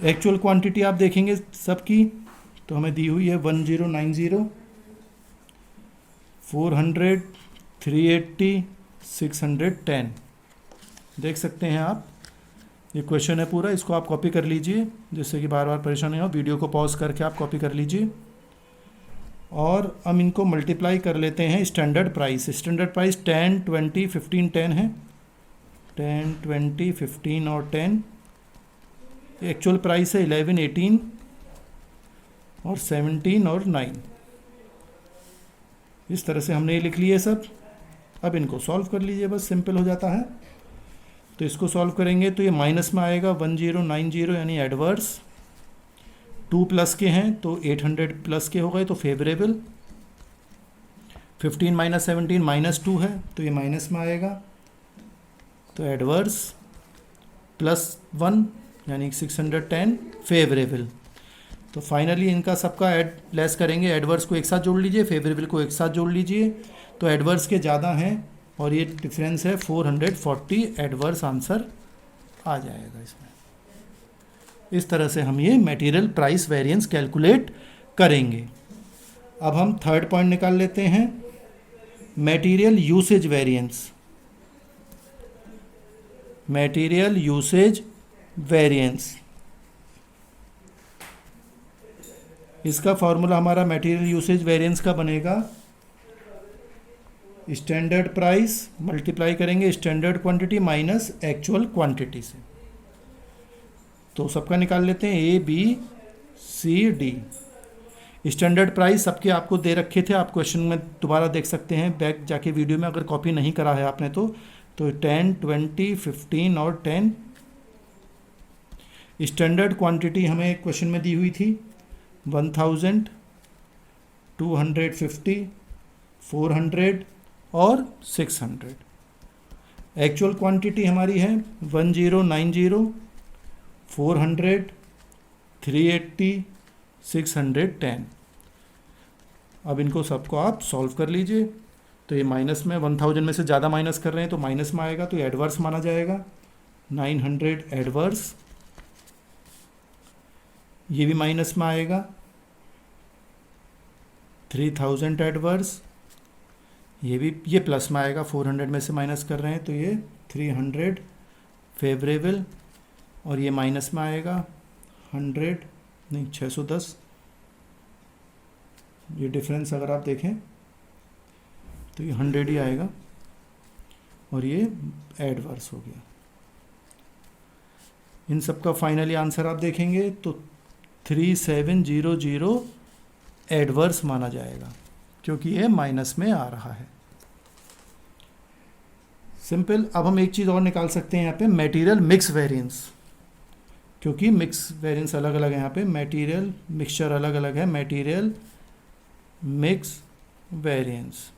एक्चुअल क्वांटिटी आप देखेंगे सबकी, तो हमें दी हुई है 1090, 400, 380, 610। देख सकते हैं आप, ये क्वेश्चन है पूरा, इसको आप कॉपी कर लीजिए, जिससे कि बार बार परेशानी हो। वीडियो को पॉज करके आप कॉपी कर लीजिए, और हम इनको मल्टीप्लाई कर लेते हैं स्टैंडर्ड प्राइस। स्टैंडर्ड प्राइस 10, 20, 15, 10 है, 10, 20, 15 और 10। एक्चुअल प्राइस है 11, 18 और 17 और 9। इस तरह से हमने ये लिख लिए सब। अब इनको सॉल्व कर लीजिए, बस सिंपल हो जाता है। तो इसको सॉल्व करेंगे तो ये माइनस में आएगा 1090, यानी एडवर्स। 2 प्लस के हैं तो 800 प्लस के हो गए, तो फेवरेबल। 15 माइनस 17 माइनस 2 है, तो ये माइनस में आएगा, तो एडवर्स। +1 यानी 610 फेवरेबल। तो फाइनली इनका सबका लेस करेंगे, एडवर्स को एक साथ जोड़ लीजिए, फेवरेबल को एक साथ जोड़ लीजिए, तो एडवर्स के ज़्यादा हैं और ये डिफरेंस है 440, एडवर्स आंसर आ जाएगा इसमें। इस तरह से हम ये मटेरियल प्राइस वेरिएंस कैलकुलेट करेंगे। अब हम थर्ड पॉइंट निकाल लेते हैं, material usage variance. Material usage variance, इसका फॉर्मूला हमारा मटेरियल यूसेज वेरिएंस का बनेगा स्टैंडर्ड प्राइस मल्टीप्लाई करेंगे standard quantity minus actual quantity से। तो सबका निकाल लेते हैं, A B C D. Standard price सबके आपको दे रखे थे, आप क्वेश्चन में दोबारा देख सकते हैं बैक जाके वीडियो में, अगर कॉपी नहीं करा है आपने तो 10, 20, 15 और 10। स्टैंडर्ड क्वांटिटी हमें क्वेश्चन में दी हुई थी 1000, 250, 400 और 600। एक्चुअल क्वांटिटी हमारी है 1090, 400, 380, 610। अब इनको सबको आप सॉल्व कर लीजिए। तो ये माइनस में 1000 में से ज़्यादा माइनस कर रहे हैं तो माइनस में आएगा, तो ये एडवर्स माना जाएगा। 900 एडवर्स, ये भी माइनस में आएगा। 3000 एडवर्स, ये प्लस में आएगा, 400 में से माइनस कर रहे हैं तो ये 300 फेवरेबल, और ये माइनस में आएगा 610। ये डिफरेंस अगर आप देखें तो ये 100 ही आएगा, और ये एडवर्स हो गया। इन सब का फाइनली आंसर आप देखेंगे तो 3700 एडवर्स माना जाएगा, क्योंकि ये माइनस में आ रहा है। सिंपल। अब हम एक चीज़ और निकाल सकते हैं यहाँ पे, मटेरियल मिक्स वेरिएंस, क्योंकि मिक्स वेरिएंस अलग अलग है यहाँ पे, मटेरियल मिक्सचर अलग अलग है। Material mix variance,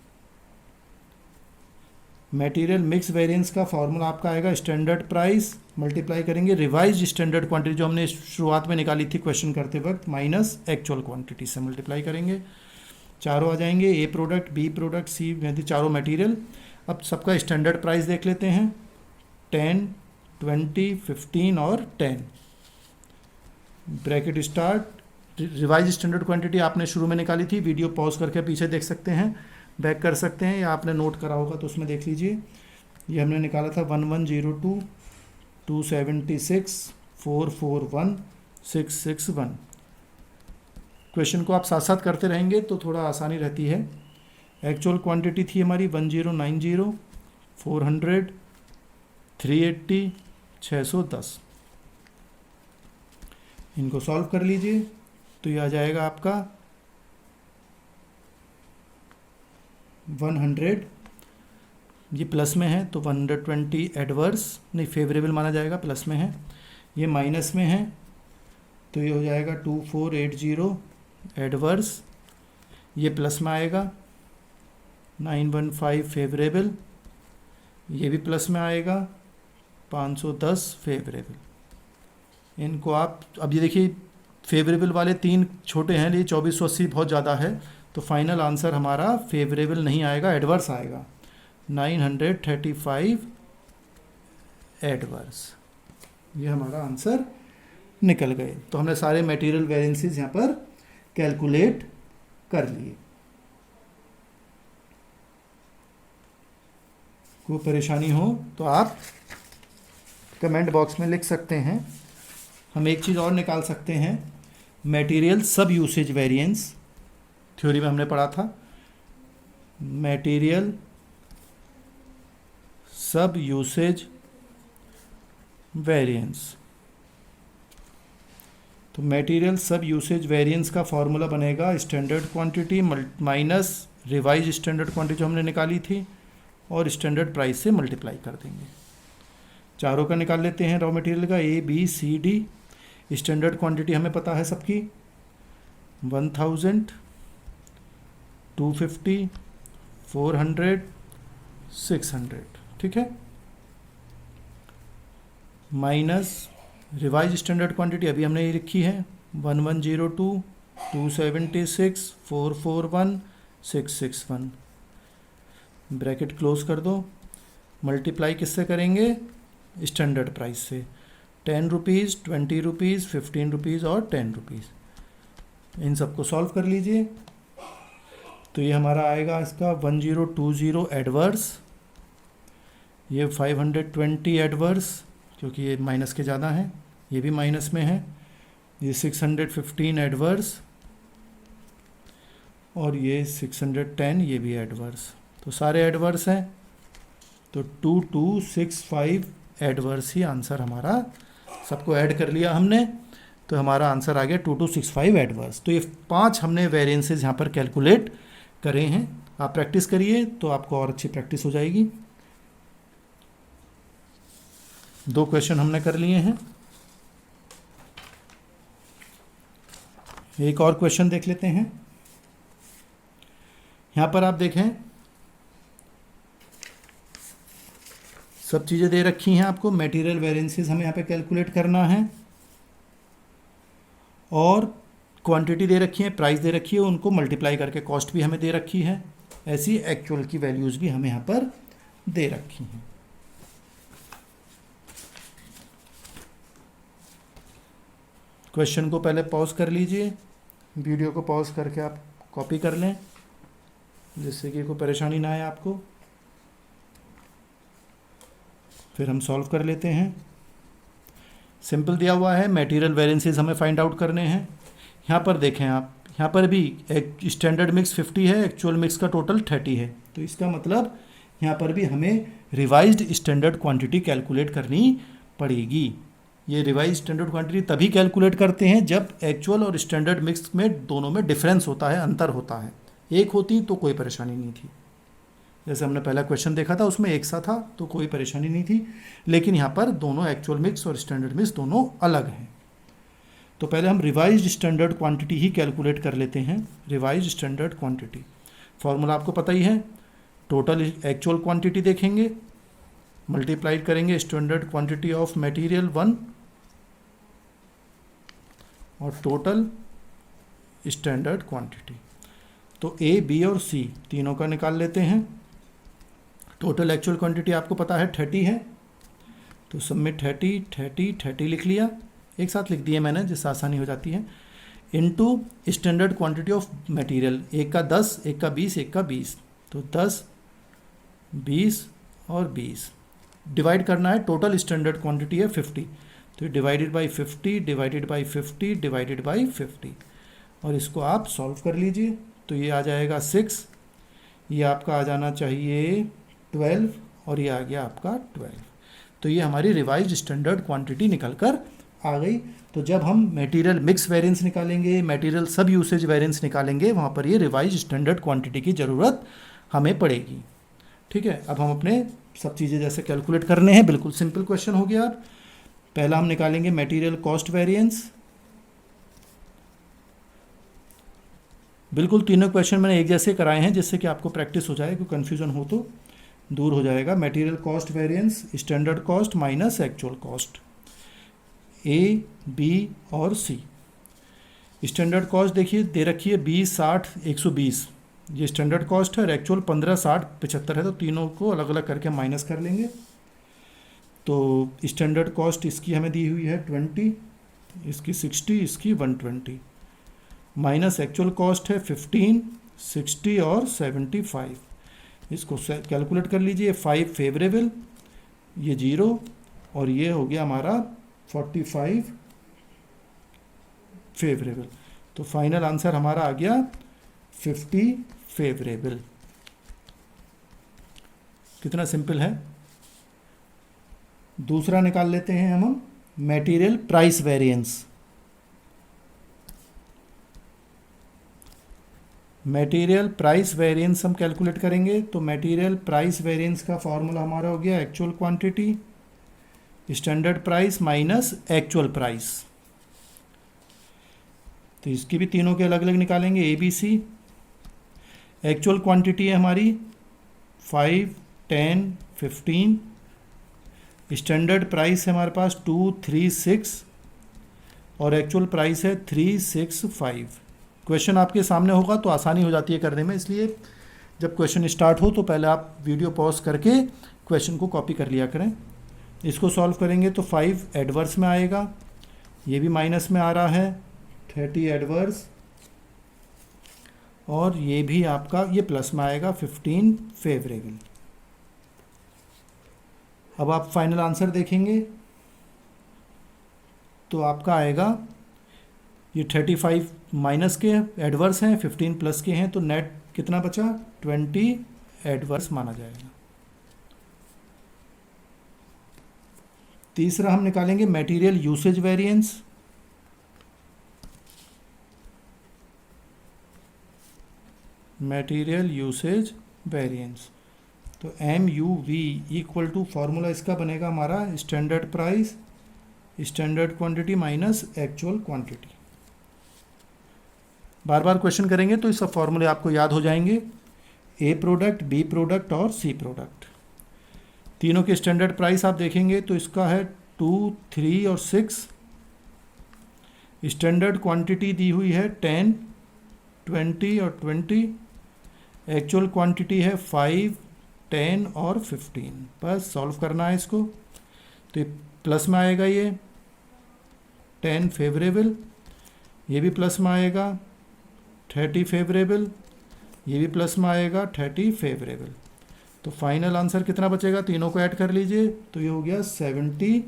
material mix variance का फॉर्मूला आपका आएगा स्टैंडर्ड प्राइस मल्टीप्लाई करेंगे रिवाइज्ड स्टैंडर्ड क्वांटिटी जो हमने शुरुआत में निकाली थी क्वेश्चन करते वक्त, माइनस एक्चुअल क्वांटिटी से मल्टीप्लाई करेंगे। चारों आ जाएंगे, ए प्रोडक्ट, बी प्रोडक्ट, सी, यानी चारों मटेरियल। अब सबका स्टैंडर्ड प्राइस देख लेते हैं, 10, 20, 15 और 10। Bracket start. Revise standard quantity आपने शुरू में निकाली थी, वीडियो पॉज करके पीछे देख सकते हैं, बैक कर सकते हैं, या आपने नोट करा होगा तो उसमें देख लीजिए। ये हमने निकाला था 1102, 276, 441, 661। क्वेश्चन को आप साथ साथ करते रहेंगे तो थोड़ा आसानी रहती है। एक्चुअल क्वांटिटी थी हमारी 1090, 400, 380, 610। इनको सॉल्व कर लीजिए तो ये आ जाएगा आपका 100, ये प्लस में है तो 120 एडवर्स, नहीं फेवरेबल माना जाएगा, प्लस में है। ये माइनस में है तो ये हो जाएगा 2480 एडवर्स, ये प्लस में आएगा। 915 फेवरेबल, ये भी प्लस में आएगा। 510 फेवरेबल। इनको आप अब ये देखिए, फेवरेबल वाले 3 छोटे हैं, ये 2480 बहुत ज़्यादा है, तो फाइनल आंसर हमारा फेवरेबल नहीं आएगा, एडवर्स आएगा। 935 एडवर्स, ये हमारा आंसर निकल गए। तो हमने सारे मटेरियल वेरिएंसेस यहाँ पर कैलकुलेट कर लिए। कोई परेशानी हो तो आप कमेंट बॉक्स में लिख सकते हैं। हम एक चीज़ और निकाल सकते हैं, material sub usage variance, theory में हमने पढ़ा था, मटेरियल सब यूसेज वेरिएंस। तो मटेरियल सब यूसेज वेरिएंस का फॉर्मूला बनेगा standard quantity minus revise standard quantity जो हमने निकाली थी, और स्टैंडर्ड प्राइस से मल्टीप्लाई कर देंगे। चारों का निकाल लेते हैं रॉ मटेरियल का, A B C D. Standard quantity हमें पता है सबकी, 1000, 250, 400, 600, ठीक है। माइनस रिवाइज स्टैंडर्ड क्वांटिटी अभी हमने ये लिखी है, 1102, 276, 441, 661। ब्रैकेट क्लोज कर दो। मल्टीप्लाई किससे करेंगे? स्टैंडर्ड प्राइस से। 10 रुपीज़, 20 रुपीज़, 15 रुपीज़ और 10 रुपीज़। इन सबको सॉल्व कर लीजिए तो ये हमारा आएगा इसका 1020 एडवर्स, ये 520 एडवर्स क्योंकि ये माइनस के ज़्यादा हैं, ये भी माइनस में है, ये 615 एडवर्स और ये 610, ये भी एडवर्स। तो सारे एडवर्स हैं, तो 2265 एडवर्स ही आंसर हमारा। सबको ऐड कर लिया हमने तो हमारा आंसर आ गया 2265 एडवर्स। तो ये 5 हमने वेरिएंसेस यहाँ पर कैलकुलेट करे हैं। आप प्रैक्टिस करिए तो आपको और अच्छी प्रैक्टिस हो जाएगी। 2 क्वेश्चन हमने कर लिए हैं, एक और क्वेश्चन देख लेते हैं। यहाँ पर आप देखें सब चीज़ें दे रखी हैं आपको, मटेरियल वेरिएंसेस हमें यहाँ पे कैलकुलेट करना है और क्वांटिटी दे रखी है, प्राइस दे रखी है, उनको मल्टीप्लाई करके कॉस्ट भी हमें दे रखी है। ऐसी एक्चुअल की वैल्यूज़ भी हमें यहाँ पर दे रखी हैं। क्वेश्चन को पहले पॉज कर लीजिए, वीडियो को पॉज करके आप कॉपी कर लें जिससे कि कोई परेशानी ना आए आपको। फिर हम सॉल्व कर लेते हैं। सिंपल दिया हुआ है, मटेरियल वेरिएंसेस हमें फाइंड आउट करने हैं। यहाँ पर देखें आप, यहाँ पर भी एक स्टैंडर्ड मिक्स 50 है, एक्चुअल मिक्स का टोटल 30 है, तो इसका मतलब यहाँ पर भी हमें रिवाइज्ड स्टैंडर्ड क्वांटिटी कैलकुलेट करनी पड़ेगी। ये रिवाइज स्टैंडर्ड क्वांटिटी तभी कैलकुलेट करते हैं जब एक्चुअल और स्टैंडर्ड मिक्स में दोनों में डिफरेंस होता है, अंतर होता है। एक होती तो कोई परेशानी नहीं थी, जैसे हमने पहला क्वेश्चन देखा था उसमें एक सा था तो कोई परेशानी नहीं थी, लेकिन यहाँ पर दोनों एक्चुअल मिक्स और स्टैंडर्ड मिक्स दोनों अलग हैं। तो पहले हम रिवाइज्ड स्टैंडर्ड क्वांटिटी ही कैलकुलेट कर लेते हैं। रिवाइज्ड स्टैंडर्ड क्वांटिटी फॉर्मूला आपको पता ही है, टोटल एक्चुअल क्वांटिटी देखेंगे, मल्टीप्लाई करेंगे स्टैंडर्ड क्वांटिटी ऑफ मटेरियल 1 और टोटल स्टैंडर्ड क्वांटिटी। तो ए, बी और सी तीनों का निकाल लेते हैं। टोटल एक्चुअल क्वांटिटी आपको पता है 30 है, तो सब में 30 30 30 लिख लिया, एक साथ लिख दिए मैंने जिससे आसानी हो जाती है, into standard quantity of material, एक का 10, एक का 20, एक का 20, तो 10 20 और 20 डिवाइड करना है। टोटल स्टैंडर्ड क्वांटिटी है 50, तो divided by 50 divided by 50 divided by 50, और इसको आप सॉल्व कर लीजिए। तो ये आ जाएगा 6, ये आपका आ जाना चाहिए 12, और ये आ गया आपका 12। तो ये हमारी रिवाइज्ड स्टैंडर्ड क्वांटिटी निकल कर आ गई। तो जब हम मटेरियल मिक्स वेरिएंस निकालेंगे, मटेरियल सब यूसेज वेरिएंस निकालेंगे, वहाँ पर ये रिवाइज्ड स्टैंडर्ड क्वांटिटी की ज़रूरत हमें पड़ेगी। ठीक है, अब हम अपने सब चीज़ें जैसे कैलकुलेट करने हैं, बिल्कुल सिंपल क्वेश्चन हो गया। अब पहला हम निकालेंगे मटेरियल कॉस्ट वेरिएंस। बिल्कुल तीनों क्वेश्चन मैंने एक जैसे कराए हैं जिससे कि आपको प्रैक्टिस हो जाए, कोई कन्फ्यूज़न हो तो दूर हो जाएगा। Material cost variance, standard cost minus actual cost, A, B और सी। स्टैंडर्ड कॉस्ट देखिए दे रखी है 20 60 120, ये स्टैंडर्ड कॉस्ट है, और एक्चुअल 15 60 75 है, तो तीनों को अलग अलग करके माइनस कर लेंगे। तो स्टैंडर्ड कॉस्ट इसकी हमें दी हुई है 20, इसकी 60, इसकी 120, माइनस एक्चुअल कॉस्ट है 15 60 और 75। इसको कैलकुलेट कर लीजिए, 5 फेवरेबल, ये 0, और ये हो गया हमारा 45 फेवरेबल। तो फाइनल आंसर हमारा आ गया 50 फेवरेबल। कितना सिंपल है। दूसरा निकाल लेते हैं हम material price variance. Material price variance हम कैलकुलेट करेंगे, तो मटेरियल प्राइस वेरिएंस का फॉर्मूला हमारा हो गया actual quantity standard price minus actual price. तो इसकी भी तीनों के अलग अलग निकालेंगे, A B C. Actual quantity है हमारी 5 10 15, स्टैंडर्ड प्राइस है हमारे पास 2 3 6, और एक्चुअल प्राइस है 3 6 5। क्वेश्चन आपके सामने होगा तो आसानी हो जाती है करने में, इसलिए जब क्वेश्चन स्टार्ट हो तो पहले आप वीडियो पॉज करके क्वेश्चन को कॉपी कर लिया करें। इसको सॉल्व करेंगे तो 5 एडवर्स में आएगा, ये भी माइनस में आ रहा है, 30 एडवर्स, और ये भी आपका ये प्लस में आएगा 15 फेवरेबल। अब आप फाइनल आंसर देखेंगे तो आपका आएगा, ये 35 माइनस के एडवर्स हैं, 15 प्लस के हैं, तो नेट कितना बचा, 20 एडवर्स माना जाएगा। तीसरा हम निकालेंगे material usage variance. Material usage variance, तो M U V equal to formula इसका बनेगा हमारा standard price standard quantity minus actual quantity. बार बार क्वेश्चन करेंगे तो इस सब फॉर्मूले आपको याद हो जाएंगे, ए प्रोडक्ट, बी प्रोडक्ट और सी प्रोडक्ट। तीनों के स्टैंडर्ड प्राइस आप देखेंगे तो इसका है 2 3 और 6। स्टैंडर्ड क्वांटिटी दी हुई है 10 20 और 20, एक्चुअल क्वांटिटी है 5 10 और 15। बस सॉल्व करना है इसको, तो ये प्लस में आएगा, ये 10 फेवरेबल, ये भी प्लस में आएगा 30 फेवरेबल, ये भी प्लस में आएगा 30 फेवरेबल। तो फाइनल आंसर कितना बचेगा, तीनों को ऐड कर लीजिए, तो ये हो गया 70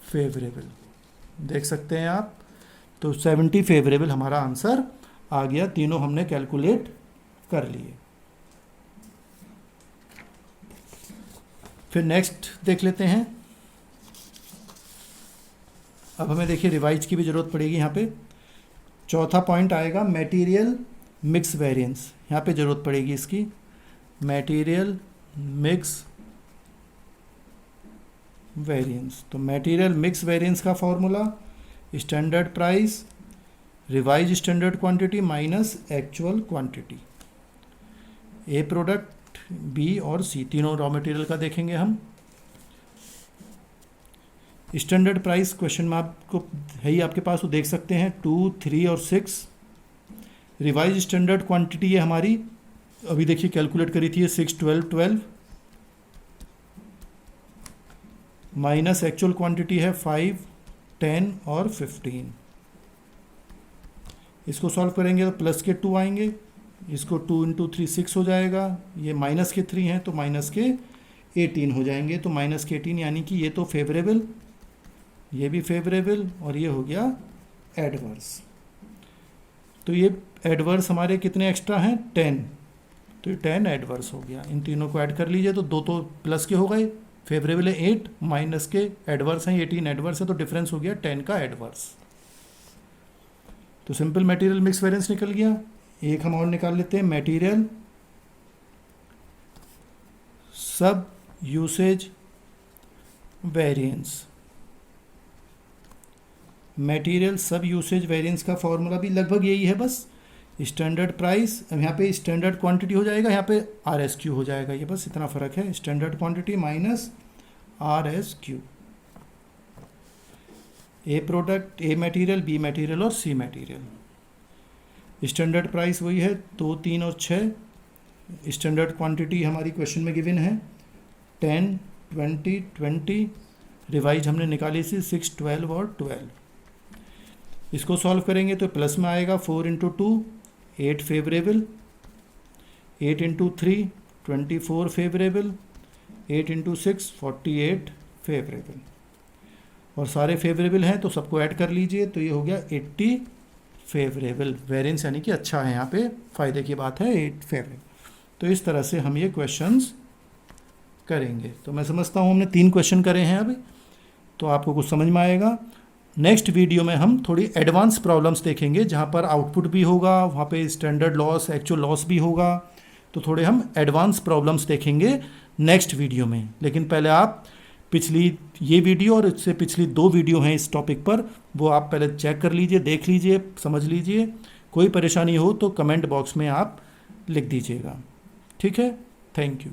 फेवरेबल। देख सकते हैं आप, तो 70 फेवरेबल हमारा आंसर आ गया, तीनों हमने कैलकुलेट कर लिए। फिर नेक्स्ट देख लेते हैं। अब हमें देखिए रिवाइज की भी ज़रूरत पड़ेगी यहाँ पे। चौथा पॉइंट आएगा मटेरियल मिक्स वेरिएंस, यहाँ पे ज़रूरत पड़ेगी इसकी, मटेरियल मिक्स वेरिएंस। तो मटेरियल मिक्स वेरिएंस का formula standard price revise standard quantity minus actual quantity. A product, B और सी तीनों रॉ मटेरियल का देखेंगे हम। स्टैंडर्ड प्राइस क्वेश्चन में आपको है ही आपके पास, वो देख सकते हैं 2 3 और 6। रिवाइज स्टैंडर्ड क्वांटिटी है हमारी, अभी देखिए कैलकुलेट करी थी 6 12 12 माइनस एक्चुअल क्वांटिटी है 5 10 और 15। इसको सॉल्व करेंगे तो प्लस के 2 आएंगे, इसको 2 इंटू 3 6 हो जाएगा, ये माइनस के 3 हैं तो माइनस के 18 हो जाएंगे, तो माइनस के 18 यानी कि ये तो फेवरेबल, ये भी फेवरेबल और ये हो गया एडवर्स। तो ये एडवर्स हमारे कितने एक्स्ट्रा हैं 10, तो ये 10 एडवर्स हो गया। इन तीनों को ऐड कर लीजिए तो दो तो प्लस के हो गए, फेवरेबल है 8, माइनस के एडवर्स हैं 18 एडवर्स है, तो डिफरेंस हो गया 10 का एडवर्स। तो सिंपल मटेरियल मिक्स वेरिएंस निकल गया। एक हम और निकाल लेते हैं, material sub usage variance. Material sub usage variance का फॉर्मूला भी लगभग यही है, बस स्टैंडर्ड प्राइस, अब यहाँ पे स्टैंडर्ड क्वांटिटी हो जाएगा, यहाँ पे RSQ हो जाएगा, ये बस इतना फ़र्क है, standard quantity minus RSQ। A product, A material, B material और सी मटेरियल। स्टैंडर्ड प्राइस वही है 2 3 और 6। स्टैंडर्ड क्वांटिटी हमारी क्वेश्चन में गिवन है 10 20 20, रिवाइज हमने निकाली थी 6 12 और 12। इसको सॉल्व करेंगे तो प्लस में आएगा 4 into 2 8 favourable, 8 into 3 24 favourable, 8 into 6 48 favourable, और सारे फेवरेबल हैं तो सबको ऐड कर लीजिए, तो ये हो गया 80 फेवरेबल। वेरिएंस यानी कि अच्छा है, यहाँ पे फ़ायदे की बात है 8 फेवरेबल। तो इस तरह से हम ये क्वेश्चंस करेंगे। तो मैं समझता हूँ हमने 3 क्वेश्चन करे हैं अभी, तो आपको कुछ समझ में आएगा। नेक्स्ट वीडियो में हम थोड़ी एडवांस प्रॉब्लम्स देखेंगे, जहाँ पर आउटपुट भी होगा, वहाँ पे स्टैंडर्ड लॉस, एक्चुअल लॉस भी होगा, तो थोड़े हम एडवांस प्रॉब्लम्स देखेंगे नेक्स्ट वीडियो में। लेकिन पहले आप पिछली ये वीडियो और इससे पिछली 2 वीडियो हैं इस टॉपिक पर, वो आप पहले चेक कर लीजिए, देख लीजिए, समझ लीजिए। कोई परेशानी हो तो कमेंट बॉक्स में आप लिख दीजिएगा। ठीक है, थैंक यू।